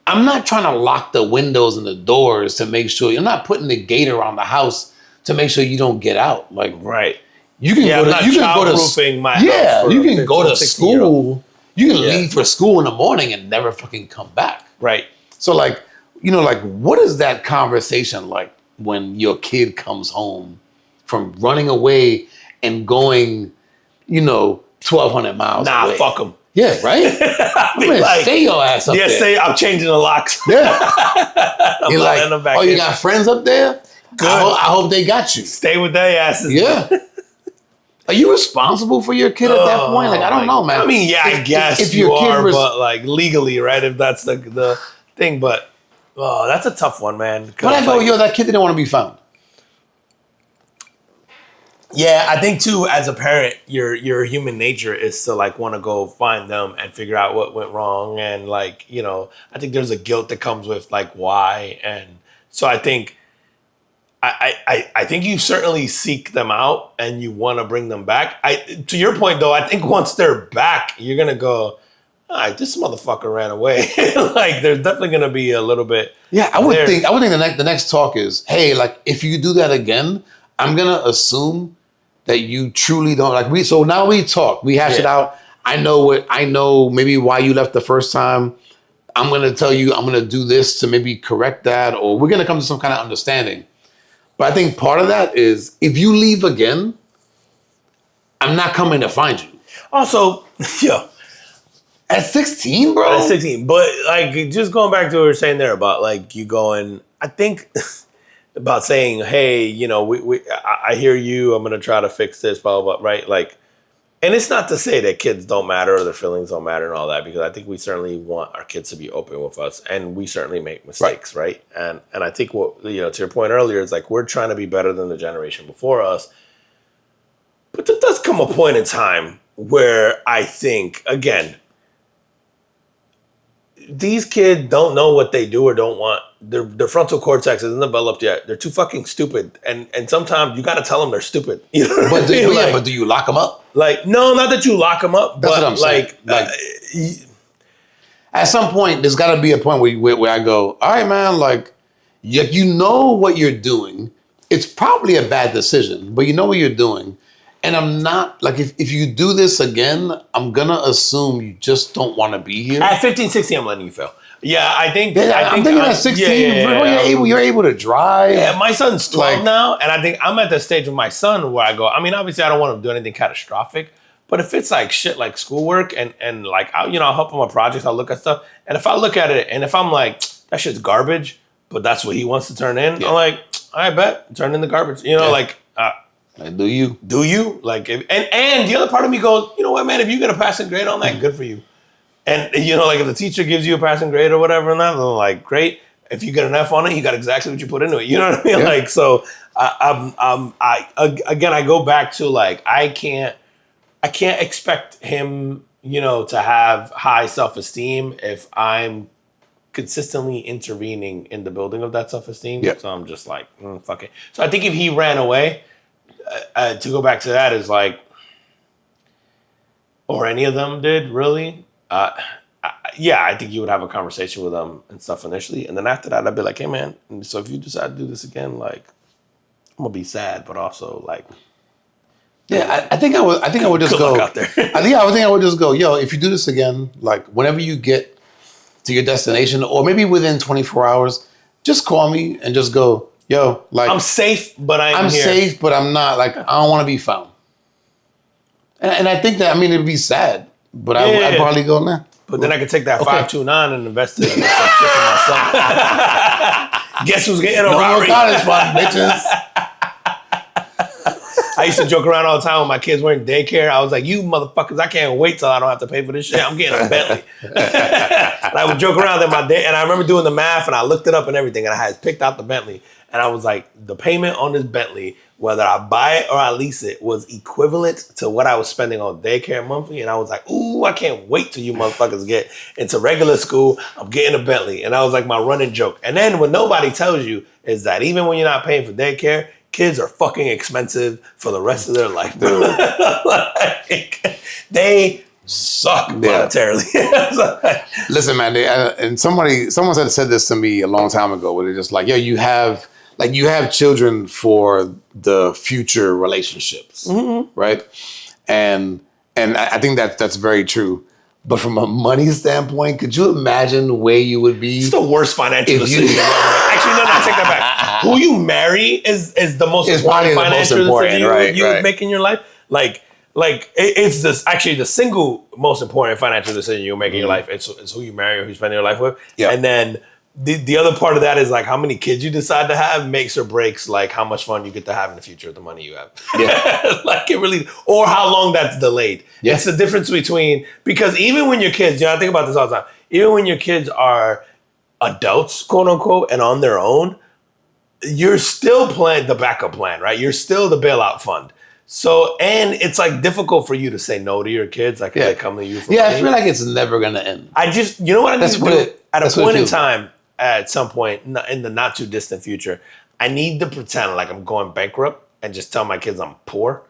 I'm not trying to lock the windows and the doors to make sure, you're not putting the gate around the house to make sure you don't get out. Like, right. You can go to my house. You can go to school. You can leave for school in the morning and never fucking come back. Right. So like, what is that conversation like when your kid comes home from running away and going, 1,200 miles away? Nah, fuck them. Yeah, right? Stay your ass up there. Yeah, I'm changing the locks. Yeah. You're like, you got friends up there? Good. I hope they got you. Stay with their asses. Yeah. Are you responsible for your kid at that point? Like, I don't know, man. I mean, yeah, I guess if you are, but like legally, right? If that's the thing, but that's a tough one, man. But I go, yo, that kid didn't want to be found. Yeah, I think too, as a parent, your human nature is to like want to go find them and figure out what went wrong, and like I think there's a guilt that comes with like why, and so I think. I think you certainly seek them out and you want to bring them back. To your point though, I think once they're back, you're gonna go, all right, this motherfucker ran away. Like there's definitely gonna be a little bit. Yeah, I would think the next talk is, hey, like if you do that again, I'm gonna assume that you truly don't like so now we talk, we hash it out. I know maybe why you left the first time. I'm gonna tell you I'm gonna do this to maybe correct that, or we're gonna come to some kind of understanding. But I think part of that is if you leave again, I'm not coming to find you. Also, at 16, bro. At 16, but like just going back to what we were saying there about like you going, I think about saying, hey, I hear you. I'm gonna try to fix this, blah blah blah, right? Like, and it's not to say that kids don't matter or their feelings don't matter and all that, because I think we certainly want our kids to be open with us, and we certainly make mistakes, right? And I think what to your point earlier is like we're trying to be better than the generation before us, but there does come a point in time where I think again, these kids don't know what they do or don't want. Their frontal cortex isn't developed yet. They're too fucking stupid, and sometimes you got to tell them they're stupid. You know but do you lock them up? Like, no, not that you lock them up. That's but what I'm saying. At some point, there's got to be a point where I go, all right, man. Like, you know what you're doing. It's probably a bad decision, but you know what you're doing. And I'm not, like, if you do this again, I'm going to assume you just don't want to be here. At 15, 16, I'm letting you fail. Yeah, I think... I'm thinking at 16, you're able to drive. Yeah, my son's 12 now, and I think I'm at the stage with my son where I go, I mean, obviously, I don't want him to do anything catastrophic, but if it's like shit like schoolwork and like, I'll help him with projects, I'll look at stuff, and if I look at it, and if I'm like, that shit's garbage, but that's what he wants to turn in, I'm like, I bet, turn in the garbage. Like... Like, do you? Like, and the other part of me goes, you know what, man, if you get a passing grade on that, good for you. And, like, if the teacher gives you a passing grade or whatever, and that, I'm like, great. If you get an F on it, you got exactly what you put into it. You know what I mean? Yeah. Like, so, I go back to, like, I can't expect him, to have high self-esteem if I'm consistently intervening in the building of that self-esteem. Yeah. So I'm just like, fuck it. So I think if he ran away, to go back to that is like, or any of them did really, I think you would have a conversation with them and stuff initially, and then after that I'd be like, hey man, so if you decide to do this again, like I'm gonna be sad, but also like, I think I would just go out there. I think I would just go, yo, if you do this again, like whenever you get to your destination, or maybe within 24 hours, just call me and just go, yo, like I'm safe, but I'm here. Safe, but I'm not. Like I don't want to be found. And I think that, I mean, it'd be sad, but I'd probably go, nah. But then I could take that 529 and invest it in some shit for myself. Guess who's getting a robbery? College fund, bitches. I used to joke around all the time when my kids were in daycare. I was like, you motherfuckers, I can't wait till I don't have to pay for this shit. I'm getting a Bentley. And I would joke around that my day, and I remember doing the math, and I looked it up and everything, and I had picked out the Bentley. And I was like, the payment on this Bentley, whether I buy it or I lease it, was equivalent to what I was spending on daycare monthly. And I was like, ooh, I can't wait till you motherfuckers get into regular school. I'm getting a Bentley. And I was like my running joke. And then what nobody tells you is that even when you're not paying for daycare, kids are fucking expensive for the rest of their life. Like, they suck monetarily. Listen, man, and someone said this to me a long time ago, where they're just like, yo, you have children for the future relationships, right? And I think that's very true. But from a money standpoint, could you imagine where you would be? It's the worst financial decision ever. Actually, no, take that back. Who you marry is the most important financial decision you make in your life. Like it's actually the single most important financial decision you make in your life. It's who you marry or who you spend your life with. Yeah. And then the other part of that is like how many kids you decide to have makes or breaks like how much fun you get to have in the future with the money you have. Yeah. Like it really, or how long that's delayed. Yeah. It's the difference between, because even when your kids, I think about this all the time, even when your kids are adults, quote unquote, and on their own, you're still playing the backup plan, right? You're still the bailout fund. So, and it's like difficult for you to say no to your kids, like if they come to you for money. I feel like it's never gonna end. I just, you know what I need to do? At a point in time, like. at some point in the not too distant future, I need to pretend like I'm going bankrupt and just tell my kids I'm poor.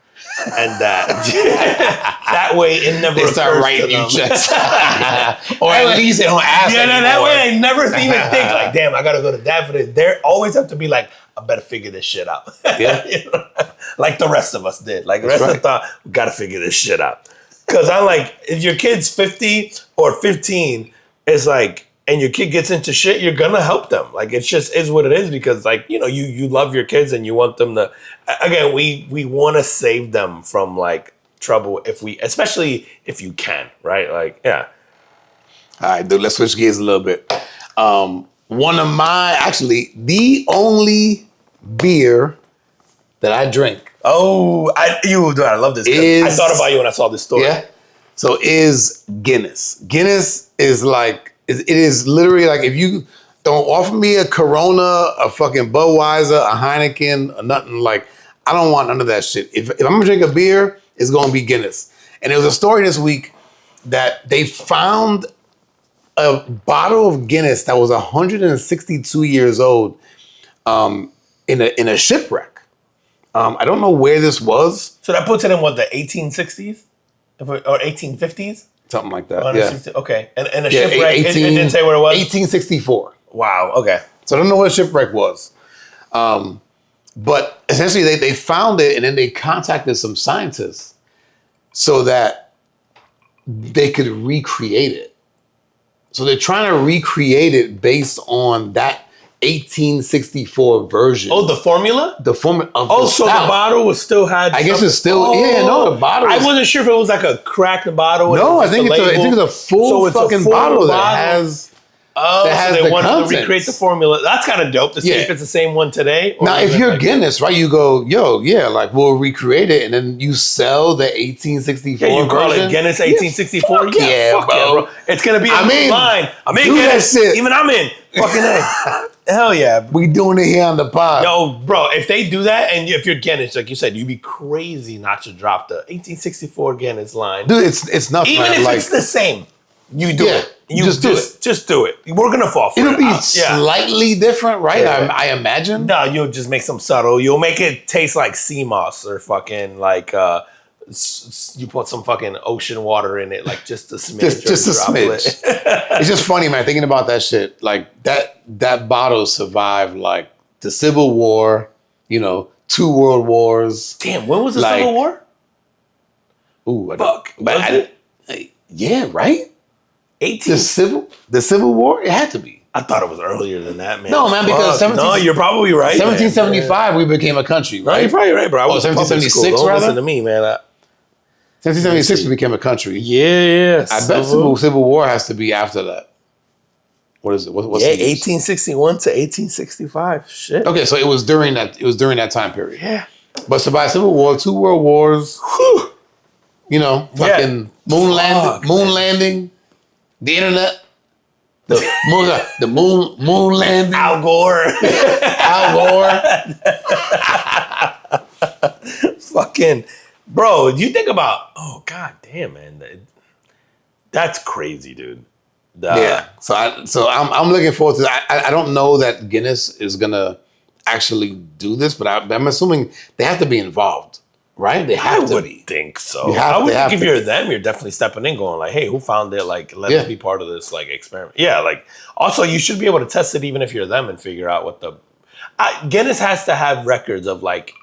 And that way it never they start writing you checks. Or at least they don't ask. Yeah, that way they never even think like, damn, I gotta go to dad for this. They always have to be like, I better figure this shit out. Yeah. You know? Like the rest of us did. Like the rest of us thought, we gotta figure this shit out. Because I'm like, if your kid's 50 or 15, it's like, and your kid gets into shit, you're gonna help them. Like it's just is what it is, because like, you know, you love your kids and you want them to, again, we want to save them from like trouble especially if you can, right? Like, yeah. All right, dude, let's switch gears a little bit. The only beer that I drink. Oh, I love this. I thought about you when I saw this story. Yeah. So is Guinness. Guinness is like, it is literally like, if you don't offer me a Corona, a fucking Budweiser, a Heineken, or nothing, like, I don't want none of that shit. If I'm gonna drink a beer, it's gonna be Guinness. And there was a story this week that they found a bottle of Guinness that was 162 years old in a shipwreck. I don't know where this was. So that puts it in what, the 1860s or 1850s? Something like that. Yeah. Okay. And a shipwreck, it didn't say where it was? 1864. Wow. Okay. So I don't know what a shipwreck was. But essentially they found it and then they contacted some scientists so that they could recreate it. So they're trying to recreate it based on that 1864 version. Oh, the formula? The formula of the stout. The bottle was still had. I guess it's still. The bottle. I wasn't sure if it was like a cracked bottle. No, I think it's a full fucking bottle that has. Oh, so they wanted to recreate the formula. That's kind of dope to see if it's the same one today. Now, if you're Guinness, right, you go, like we'll recreate it, and then you sell the 1864 you call it Guinness 1864? Yeah, bro. It's going to be a line. I'm in Guinness. That shit. Even I'm in. Fucking A. Hell yeah. We doing it here on the pod. Yo, bro, if they do that, and if you're Guinness, like you said, you'd be crazy not to drop the 1864 Guinness line. Dude, it's nothing. Even if it's the same. You do it. You just do it. Just do it. We're gonna fall for it. It'll be slightly different, right? Yeah. I imagine. No, you'll just make some subtle. You'll make it taste like sea moss or fucking like you put some fucking ocean water in it, like just a smidge. Just a smidge. It's just funny, man. Thinking about that shit, like that bottle survived like the Civil War, 2 World Wars. Damn, when was the Civil War? Ooh, fuck. Yeah, right. 18. The Civil War? It had to be. I thought it was earlier than that, man. No, man, because you're probably right. 1775, we became a country, right? No, you're probably right, bro. I was 1776, rather. Listen to me, man. 1776, we became a country. Yeah. I bet Civil War has to be after that. What is it? What's 1861 to 1865. Shit. Okay, so it was during that time period. Yeah. But so by Civil War, 2 World Wars, fucking moon landing, the internet, the moon landing, Al Gore, fucking bro. You think about? Oh god damn, man, that's crazy, dude. So I'm looking forward to that. I don't know that Guinness is gonna actually do this, but I'm assuming they have to be involved. Right? They have to be. Think so. I would think if you're them, you're definitely stepping in going like, hey, who found it? Like, let us be part of this like experiment. Yeah, like also you should be able to test it even if you're them and figure out what the Guinness has to have records of like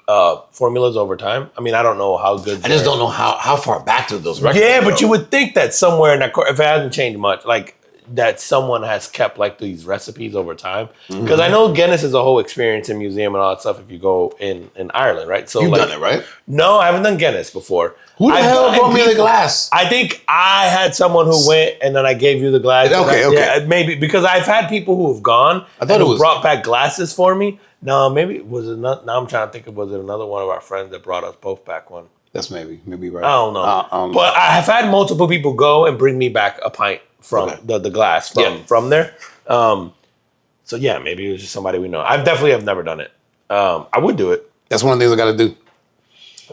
formulas over time. I mean, I don't know how good I just don't know how far back to those records. Yeah, but you would think that somewhere in that if it hasn't changed much, like that someone has kept like these recipes over time. Because I know Guinness is a whole experience in museum and all that stuff if you go in Ireland, right? So You've done it, right? No, I haven't done Guinness before. Who the hell brought me the glass? I think I had someone who went and then I gave you the glass. Okay. Yeah, maybe because I've had people who have gone I thought it was brought back glasses for me. No, maybe it was not. Now I'm trying to think of was it another one of our friends that brought us both back one. That's maybe right. I don't know. But I have had multiple people go and bring me back a pint from the glass from there. So yeah, maybe it was just somebody we know. I definitely have never done it. I would do it. That's one of the things I got to do.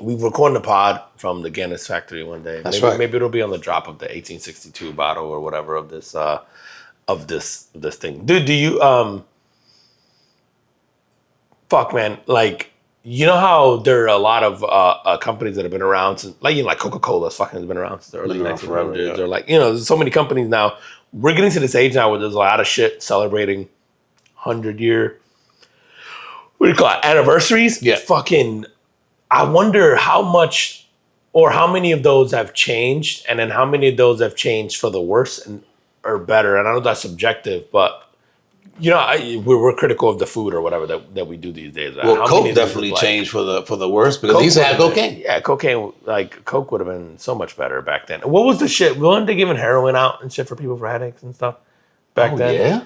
We've recorded a pod from the Guinness factory one day. That's right. Maybe it'll be on the drop of the 1862 bottle or whatever of this thing. Dude, do you fuck man, like you know how there are a lot of companies that have been around since like Coca-Cola fucking has been around since the early 1900s or like there's so many companies now. We're getting to this age now where there's a lot of shit celebrating 100-year what do you call it? Anniversaries. Yeah. Fucking I wonder how much or how many of those have changed and then how many of those have changed for the worse or better. And I know that's subjective, but we're critical of the food or whatever that we do these days. Well, Coke definitely changed for the worse because they used to have cocaine. Yeah, cocaine, like Coke would have been so much better back then. What was the shit? Weren't they giving heroin out and shit for people for headaches and stuff back then? Yeah.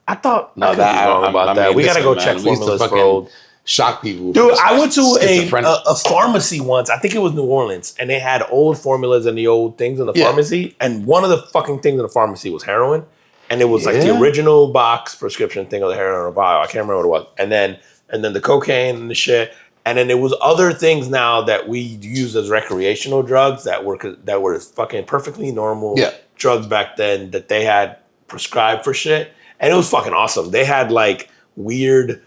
I thought I could be wrong about that. We gotta go check formulas for old. Shock people. Dude, I went to a pharmacy once. I think it was New Orleans, and they had old formulas and the old things in the pharmacy. And one of the fucking things in the pharmacy was heroin. And it was like the original box prescription thing of the heroin or vial. I can't remember what it was. And then the cocaine and the shit. And then there was other things now that we use as recreational drugs that were fucking perfectly normal drugs back then that they had prescribed for shit. And it was fucking awesome. They had like weird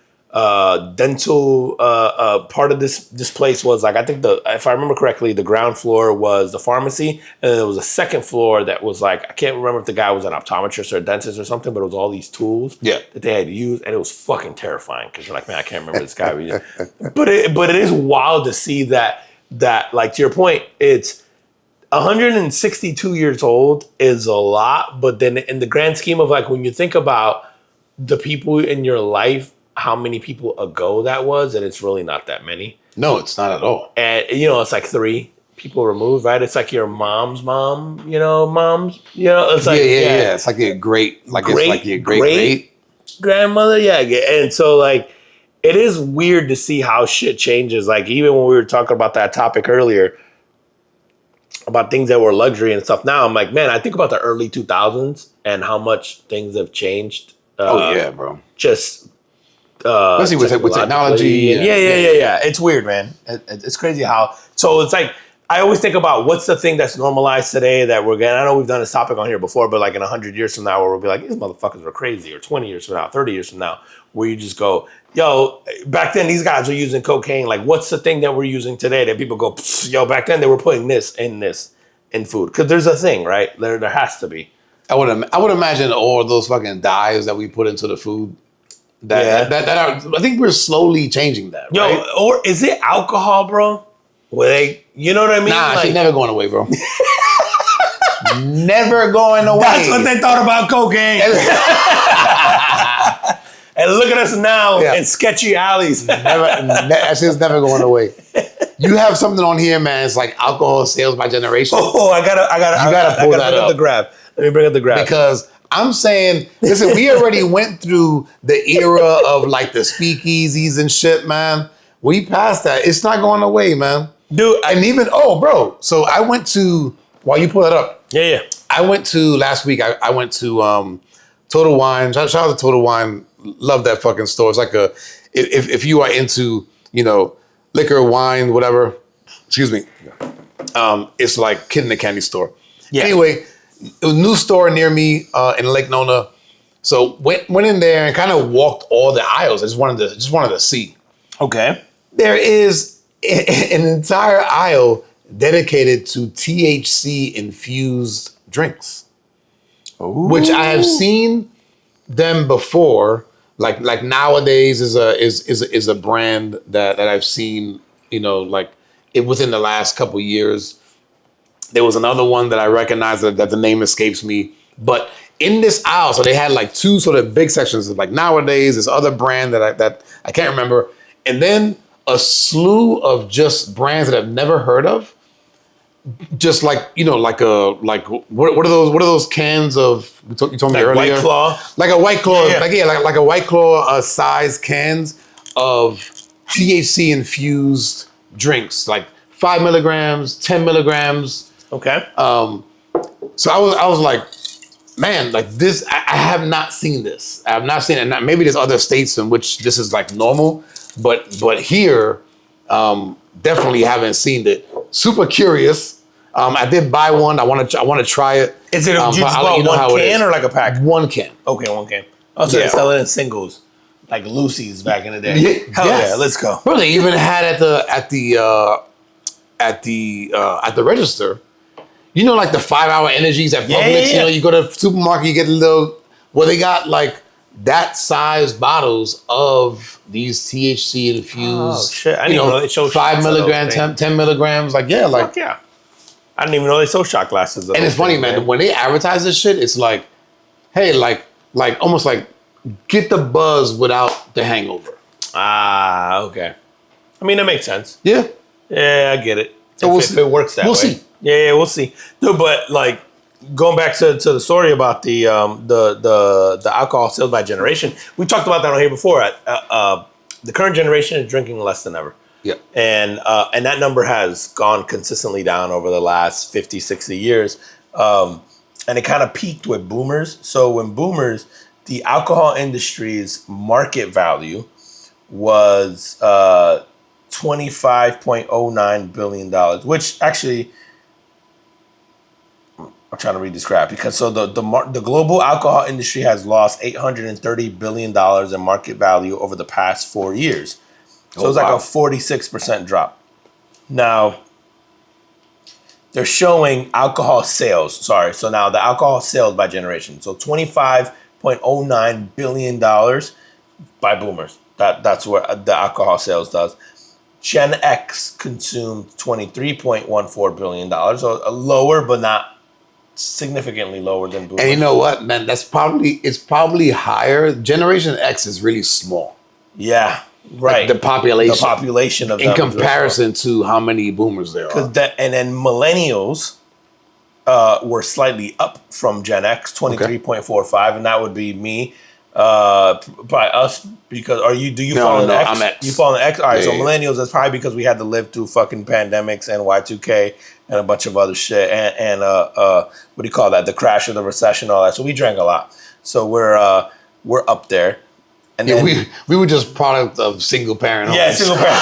dental part of this place was like, I think if I remember correctly, the ground floor was the pharmacy, and there was a second floor that was like, I can't remember if the guy was an optometrist or a dentist or something, but it was all these tools that they had to use, and it was fucking terrifying because you're like, man, I can't remember this guy. But it is wild to see that like to your point, it's 162 years old is a lot, but then in the grand scheme of like when you think about the people in your life, how many people ago that was, and it's really not that many. No, it's not at all. And it's like 3 people removed, right? It's like your mom's mom, moms, it's like it's like your great grandmother, and so like it is weird to see how shit changes. Like even when we were talking about that topic earlier about things that were luxury and stuff. Now I'm like, man, I think about the early 2000s and how much things have changed. Bro. Just. Especially with technology. Yeah. It's weird, man. It's crazy how. So it's like I always think about what's the thing that's normalized today that we're getting. I know we've done this topic on here before, but like in 100 years from now, where we'll be like, these motherfuckers were crazy, or 20 years from now, 30 years from now, where you just go, yo, back then these guys were using cocaine. Like, what's the thing that we're using today that people go, yo, back then they were putting this in food? Because there's a thing, right? There has to be. I would imagine all those fucking dyes that we put into the food. That are, I think we're slowly changing that. Yo, right? Or is it alcohol, bro? Where they, you know what I mean? Nah, like, she's never going away, bro. Never going away. That's what they thought about cocaine. And look at us now in sketchy alleys. That shit's never going away. You have something on here, man. It's like alcohol sales by generation. Oh, I gotta pull that up. Let me bring up the graph. Because I'm saying, listen, we already went through the era of like the speakeasies and shit, man. We passed that. It's not going away, man. Dude. Bro. So I went to, while you pull that up. Yeah. I went to, last week, I went to Total Wine. Shout out to Total Wine. Love that fucking store. It's like if you are into, liquor, wine, whatever, excuse me. It's like kid in the candy store. Yeah. Anyway, it was a new store near me in Lake Nona. So went in there and kind of walked all the aisles. I just wanted to see. Okay. There is an entire aisle dedicated to THC infused drinks. Ooh. Which I have seen them before. Like nowadays is a brand that I've seen, within the last couple years. There was another one that I recognized that the name escapes me, but in this aisle, so they had like two sort of big sections of like nowadays, this other brand that I can't remember, and then a slew of just brands that I've never heard of. Just like, like what are those cans of you told me Like earlier? White Claw? Like a White Claw, Yeah. like a White Claw size cans of THC infused drinks, like 5 milligrams, 10 milligrams. Okay. So I was like, man, like this, I have not seen this. I have not seen it. Maybe there's other states in which this is like normal, but here, definitely haven't seen it. Super curious. I did buy one. I want to try it. Is it? You just I'll let bought you know how one it can is. or like a pack? One can. Okay, one can. Also, they sell it in singles, like Lucy's back in the day. Yeah, Hell yes. yeah, let's go. Bro, they even had at the register. Like the 5-hour energies at Publix. Yeah. You go to the supermarket, you get a little. Well, they got like that size bottles of these THC infused. Oh shit! I didn't even know they sold 5 shots of those milligrams, things. 10 milligrams. Like yeah, like. Fuck yeah. I didn't even know they sold shot glasses. And it's funny, man. When they advertise this shit, it's like, hey, like almost like get the buzz without the hangover. Ah, okay. I mean, that makes sense. Yeah. Yeah, I get it. So If it works that way. We'll see. Yeah, we'll see. No, but like going back to the story about the alcohol sales by generation, we talked about that on here before. The current generation is drinking less than ever. Yeah. And that number has gone consistently down over the last 50, 60 years. And it kind of peaked with boomers. So when boomers, the alcohol industry's market value was $25.09 billion, which actually, I'm trying to read this graph because so the global alcohol industry has lost $830 billion in market value over the past 4 years. So it's like a 46% drop. Now, they're showing alcohol sales. Sorry. So now the alcohol sales by generation. So $25.09 billion by boomers. That's what the alcohol sales does. Gen X consumed $23.14 billion. So lower, but not significantly lower than boomers. And you know what, man? It's probably higher. Generation X is really small. Yeah. Right. Like the population of in them comparison to how many boomers there are. And then millennials were slightly up from Gen X, 23.45, and that would be me. By us, because do you fall in X? I'm X. You fall in X? All right, so Yeah. millennials, that's probably because we had to live through fucking pandemics and Y2K and a bunch of other shit and what do you call that? The crash of the recession, all that. So we drank a lot. So we're up there. And then, we were just product of single parent homes. yeah, single parent.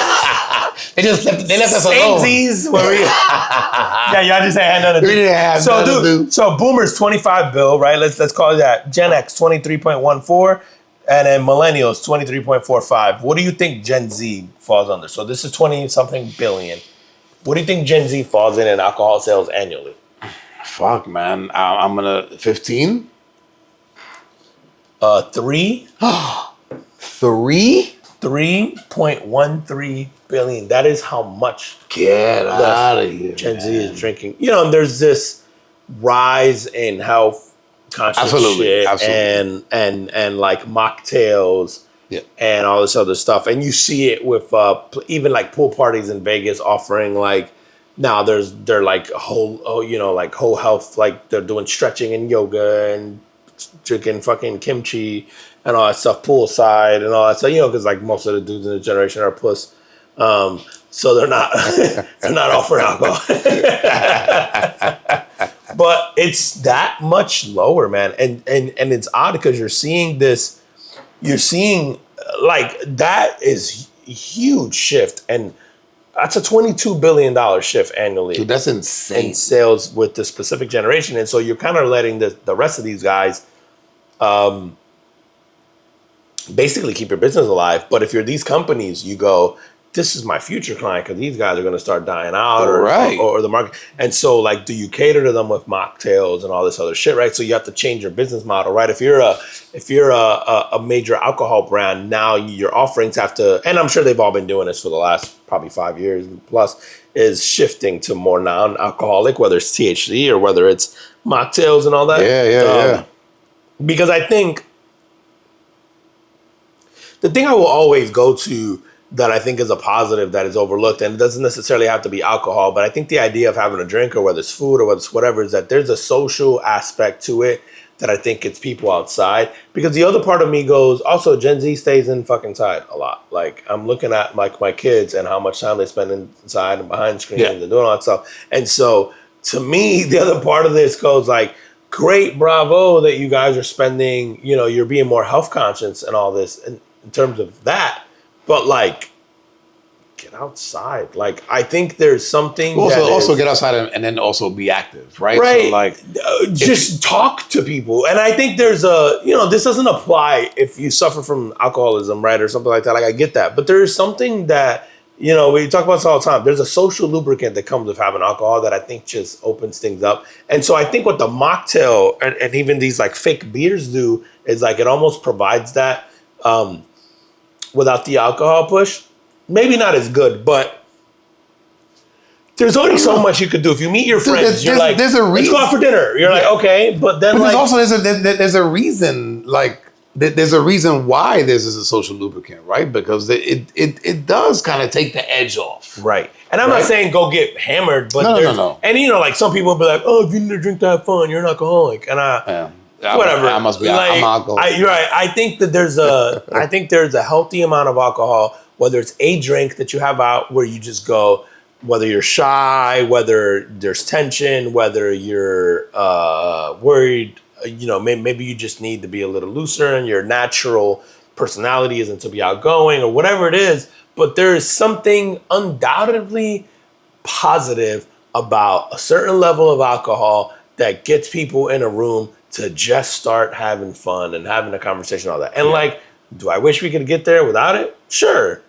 they left us alone. Samesies, where we yeah, y'all just had nothing to do. We didn't have So nothing to do. so boomers 25 bill, right? Let's call it that. Gen X 23.14, and then millennials 23.45. What do you think Gen Z falls under? So this is 20 something billion. What do you think Gen Z falls in alcohol sales annually? Fuck, man. I'm gonna 15. 3. 3? 3.13 billion. That is how much Get out of here. Gen Z is drinking. And there's this rise in health conscious shit and like mocktails and all this other stuff. And you see it with even like pool parties in Vegas offering like now they're like whole health, like they're doing stretching and yoga and drinking fucking kimchi and all that stuff poolside and all that stuff, because like most of the dudes in the generation are puss. So they're not offering alcohol. But it's that much lower, man. And it's odd because you're seeing like that is a huge shift. And that's a $22 billion shift annually. Dude, that's insane. In sales with the specific generation. And so you're kind of letting the rest of these guys basically keep your business alive. But if you're these companies, you go, this is my future client because these guys are going to start dying out or the market. And so like, do you cater to them with mocktails and all this other shit, right? So you have to change your business model, right? If you're a major alcohol brand, now your offerings have to, and I'm sure they've all been doing this for the last probably 5 years plus, is shifting to more non-alcoholic, whether it's THC or whether it's mocktails and all that. Yeah. Because I think the thing I will always go to that I think is a positive that is overlooked, and it doesn't necessarily have to be alcohol, but I think the idea of having a drink, or whether it's food or whether it's whatever, is that there's a social aspect to it that I think gets people outside. Because the other part of me goes, also Gen Z stays inside a lot. Like, I'm looking at my kids and how much time they spend inside and behind screens and doing all that stuff. And so to me, the other part of this goes like, great, bravo that you guys are spending, you're being more health conscious and all this in terms of that. But like, get outside. Like, I think there's something also get outside and then also be active, right? Right. So like, just talk to people. And I think there's this doesn't apply if you suffer from alcoholism, right, or something like that. Like, I get that. But there is something that, we talk about this all the time. There's a social lubricant that comes with having alcohol that I think just opens things up. And so I think what the mocktail and even these like fake beers do is like, it almost provides that without the alcohol push. Maybe not as good, but there's only so much you could do. If you meet your friends, you're like, there's a reason. Let's go out for dinner. You're like, okay, but then there's a reason, like, there's a reason why this is a social lubricant, right? Because it does kind of take the edge off. Right. And I'm not saying go get hammered, but no. And like some people will be like, oh, if you need to drink to have fun, you're an alcoholic. And whatever. I must be. Like, I'm alcoholic. You're right. I think that there's a healthy amount of alcohol, whether it's a drink that you have out where you just go, whether you're shy, whether there's tension, whether you're worried, maybe you just need to be a little looser and your natural personality isn't to be outgoing or whatever it is. But there is something undoubtedly positive about a certain level of alcohol that gets people in a room to just start having fun and having a conversation, all that. And like, do I wish we could get there without it? Sure.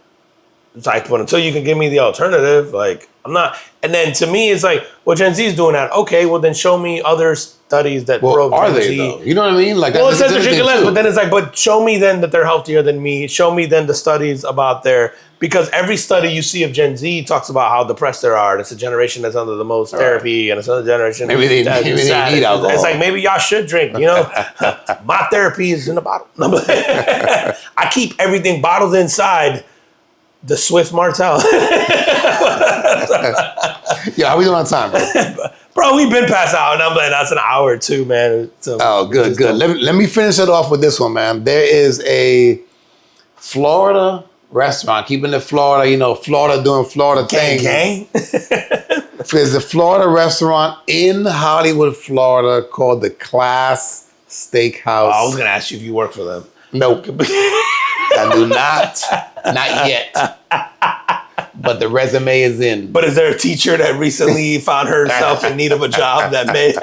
It's like, but until you can give me the alternative, like, I'm not. And then to me, it's like, well, Gen Z is doing that. Okay, well, then show me other studies that prove are Gen they, Z. though? You know what I mean? Like, well, it says they're drinking less, but then it's like, but show me then that they're healthier than me. Show me then the studies about because every study you see of Gen Z talks about how depressed they are. And it's a generation that's under the most therapy, and it's another generation maybe they need alcohol. It's like, maybe y'all should drink, My therapy is in the bottle. I keep everything bottled inside the Swift Martell. Yeah, how we doing on time, bro? Bro, we've been past out, and I'm like, that's an hour or two, man. So good. Let me finish it off with this one, man. There is a Florida restaurant, keeping it Florida, Florida doing Florida things. Gang. There's a Florida restaurant in Hollywood, Florida called the Class Steakhouse. I was going to ask you if you work for them. Nope. I do not. Not yet. But the resume is in. But is there a teacher that recently found herself in need of a job that may...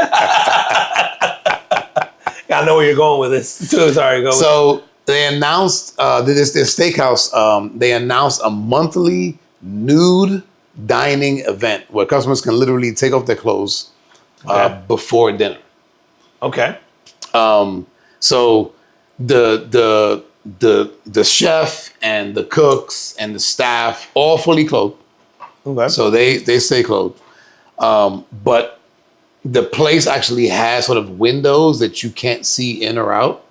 I know where you're going with this. Sorry, go. So they announced, this steakhouse, they announced a monthly nude dining event where customers can literally take off their clothes before dinner. Okay. So the chef and the cooks and the staff all fully clothed. Okay. So they stay clothed. But the place actually has sort of windows that you can't see in or out.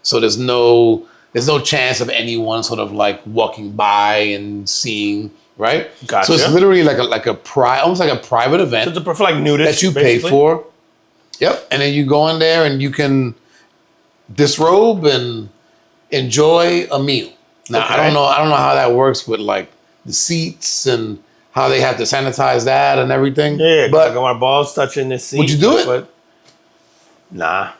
So there's no chance of anyone sort of like walking by and seeing, right? Gotcha. So it's literally almost like a private event. So it's for like nudists that you basically? pay for. Yep. And then you go in there and you can disrobe and enjoy a meal. Now, okay. I don't know how that works with like the seats and how they have to sanitize that and everything. Yeah, but like my balls touching the seat. Would you do it? But, nah.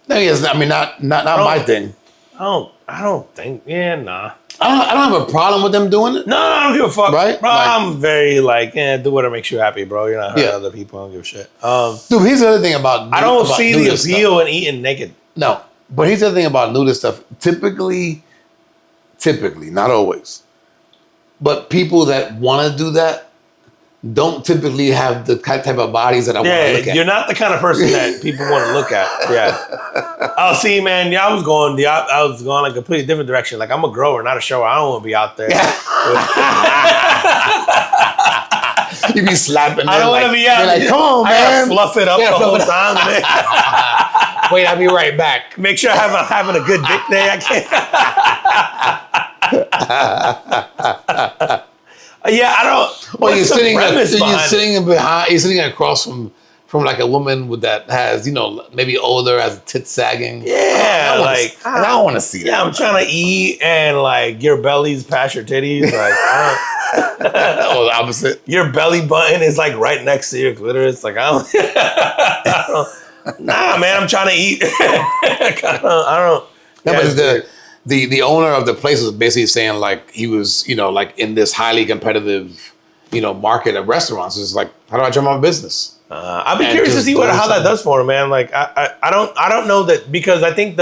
No, yes, I mean not my thing. I don't think. Yeah, nah. I don't have a problem with them doing it. No, I don't give a fuck. Right? Bro, Like, I'm very like, do whatever makes you happy, bro. You're not hurting other people. I don't give a shit. Dude, here's the other thing about I don't see the appeal stuff. in eating naked. No, but here's the other thing about nudist stuff. Typically, not always, but people that want to do that don't typically have the type of bodies that I want to look at. You're not the kind of person that people want to look at. Yeah. Oh, see, man, I was going like a completely different direction. Like, I'm a grower, not a shower. I don't want to be out there. You be slapping them. I don't want to be out there. Like, come on, I man. gotta fluff it up the whole time, man. Wait, I'll be right back. Make sure I'm having a good dick day. I can't. Yeah, I don't. Well, you're sitting behind? you're sitting across from like a woman with that has, maybe older, has tits sagging. Yeah, I don't want to see that. Yeah, I'm trying to eat and like your belly's past your titties. Like, or the opposite. Your belly button is like right next to your clitoris. Like, I don't. Nah, man, I'm trying to eat. I don't. No, but the owner of the place was basically saying like he was, like in this highly competitive, market of restaurants. It's like, how do I drum my business? I'd be curious to see how that does for him, man. Like, I don't know that, because I think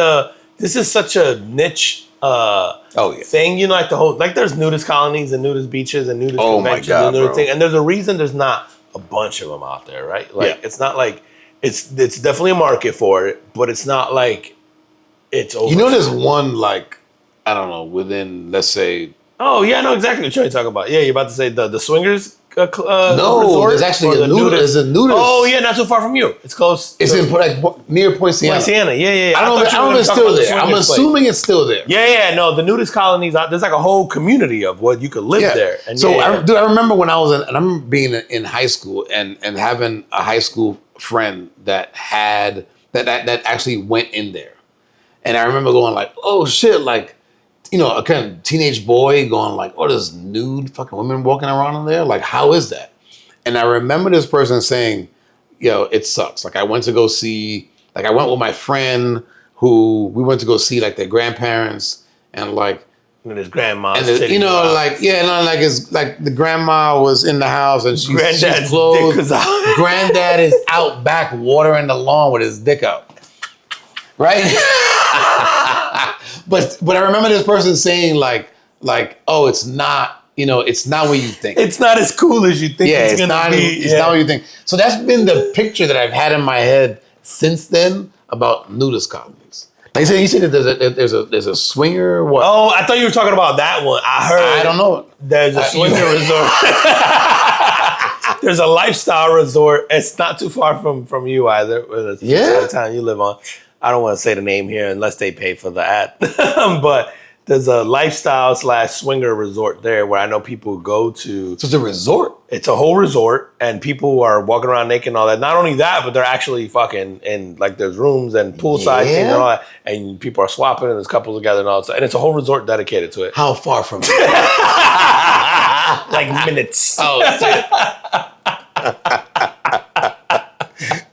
this is such a niche thing. Like the whole, like there's nudist colonies and nudist beaches and nudist conventions and nudist thing, and there's a reason there's not a bunch of them out there, right? Like it's not like it's definitely a market for it, but it's not like it's over. There's one like, I don't know, within, let's say. Oh yeah, I know exactly what you're talking about. Yeah, you're about to say the swingers. No, resort, there's actually a nudist. Oh yeah, not too far from you. It's close. It's in like near Point Siena. Yeah. I don't know if it's still there. I'm assuming it's still there. Yeah. No, the nudist colonies. There's like a whole community of what you could live there. And I remember when I was I remember being in high school and having a high school friend that had that actually went in there, and I remember going like, oh shit, like. A kind of teenage boy going like, oh, there's nude fucking women walking around in there? Like, how is that? And I remember this person saying, it sucks. Like, I went with my friend who we went to go see like their grandparents and like. And his grandma. And it's like the grandma was in the house and she's clothed. Granddad is out back watering the lawn with his dick out. Right? But I remember this person saying like, oh, it's not, it's not what you think. It's not as cool as you think it's gonna be. It's not what you think. So that's been the picture that I've had in my head since then about nudist colonies. Like you said that there's a swinger. What? Oh, I thought you were talking about that one. I don't know. There's a swinger resort. There's a lifestyle resort. It's not too far from you either. The town you live on. I don't want to say the name here unless they pay for the ad. But there's a lifestyle / swinger resort there where I know people go to. So it's a resort? It's a whole resort, and people are walking around naked and all that. Not only that, but they're actually fucking in, like, there's rooms and poolside things and all that. And people are swapping and there's couples together and all that. And it's a whole resort dedicated to it. How far from it? Like minutes. Oh, shit.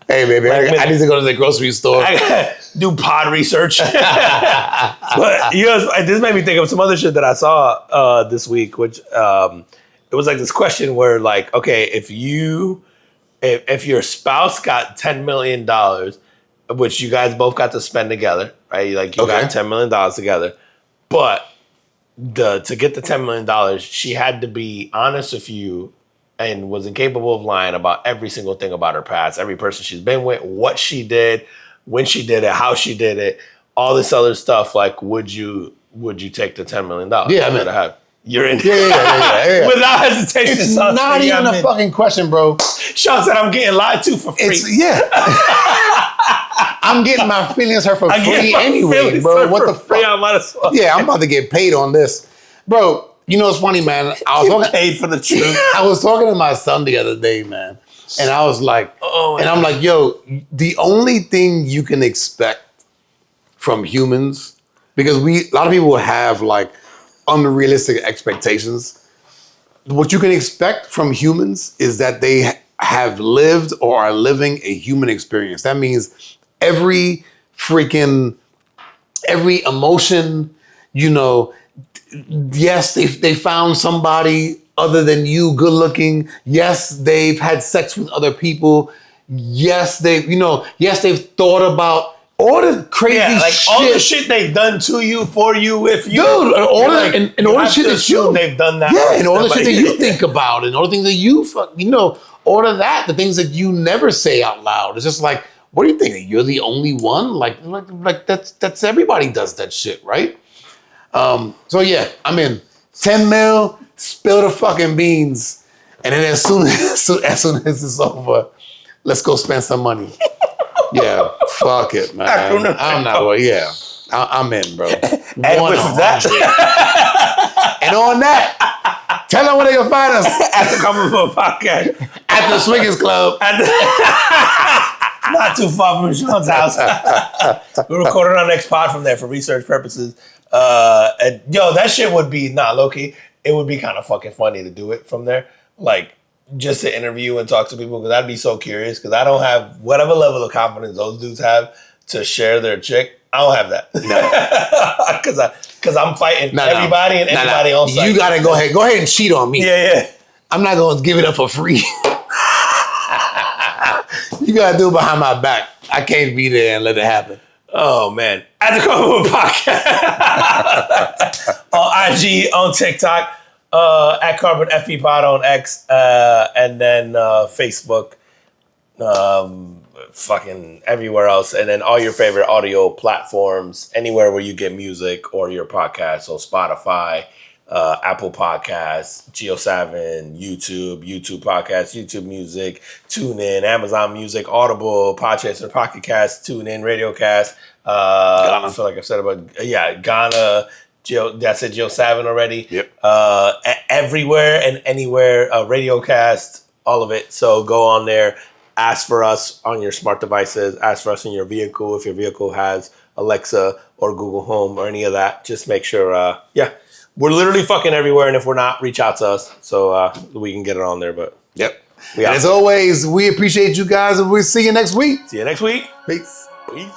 Hey, baby, I need to go to the grocery store. Do pod research. But this made me think of some other shit that I saw this week, which it was like this question where, like, okay, if your spouse got $10 million, which you guys both got to spend together, right? Like you got $10 million together, but to get the $10 million, she had to be honest with you and was incapable of lying about every single thing about her past, every person she's been with, what she did, when she did it, how she did it, all this other stuff. Like, would you take the $10 million? Yeah, I mean, you're in. Yeah. Without hesitation. It's not even a fucking question, bro. Sean said I'm getting lied to for free. I'm getting my feelings hurt for free anyway, bro. What the fuck? I might as well. Yeah, I'm about to get paid on this, bro. You know what's funny, man? I was paid for the truth. I was talking to my son the other day, man, and I was like, I'm like, yo, the only thing you can expect from humans, because a lot of people have like unrealistic expectations. What you can expect from humans is that they have lived or are living a human experience. That means every emotion, yes, they found somebody other than you good looking. Yes, they've had sex with other people. Yes, they've thought about all the crazy shit. All the shit they've done to you, for you, with you. Dude, all the shit that they've done that. Yeah, and all the shit that you think about, and all the things that you all of that, the things that you never say out loud. It's just like, what do you think? You're the only one? Like that's everybody does that shit, right? So yeah, I'm in 10 mil, spill the fucking beans. And then as soon as it's over, let's go spend some money. Yeah, fuck it, man. I'm not worried. Yeah, I'm in, bro. And with that, and on that, tell them where they can find us at the Common Foot Podcast, at the Swingers Club. Not too far from Sean's house. We're recording our next pod from there for research purposes. And yo, that shit would be low-key. It would be kind of fucking funny to do it from there, like just to interview and talk to people. Because I'd be so curious. Because I don't have whatever level of confidence those dudes have to share their chick. I don't have that. No, because I'm fighting everybody and everybody on site. You gotta go ahead and cheat on me. Yeah. I'm not gonna give it up for free. You gotta do it behind my back. I can't be there and let it happen. Oh man. At the Common Foot Podcast. On IG, on TikTok, at Carbon FE Pod on X, and then Facebook, fucking everywhere else, and then all your favorite audio platforms, anywhere where you get music or your podcast. So Spotify, Apple Podcasts, Geo7, YouTube Podcasts, YouTube Music, TuneIn, Amazon Music, Audible, Podchaser, Pocket Cast, TuneIn, Radiocast. I feel like I've said about Ghana. I said Geo7 already. Yep. Everywhere and anywhere, Radiocast, all of it. So go on there, ask for us on your smart devices, ask for us in your vehicle if your vehicle has Alexa or Google Home or any of that. Just make sure, we're literally fucking everywhere, and if we're not, reach out to us so we can get it on there. But yep. And as always, we appreciate you guys, and we'll see you next week. See you next week. Peace. Peace.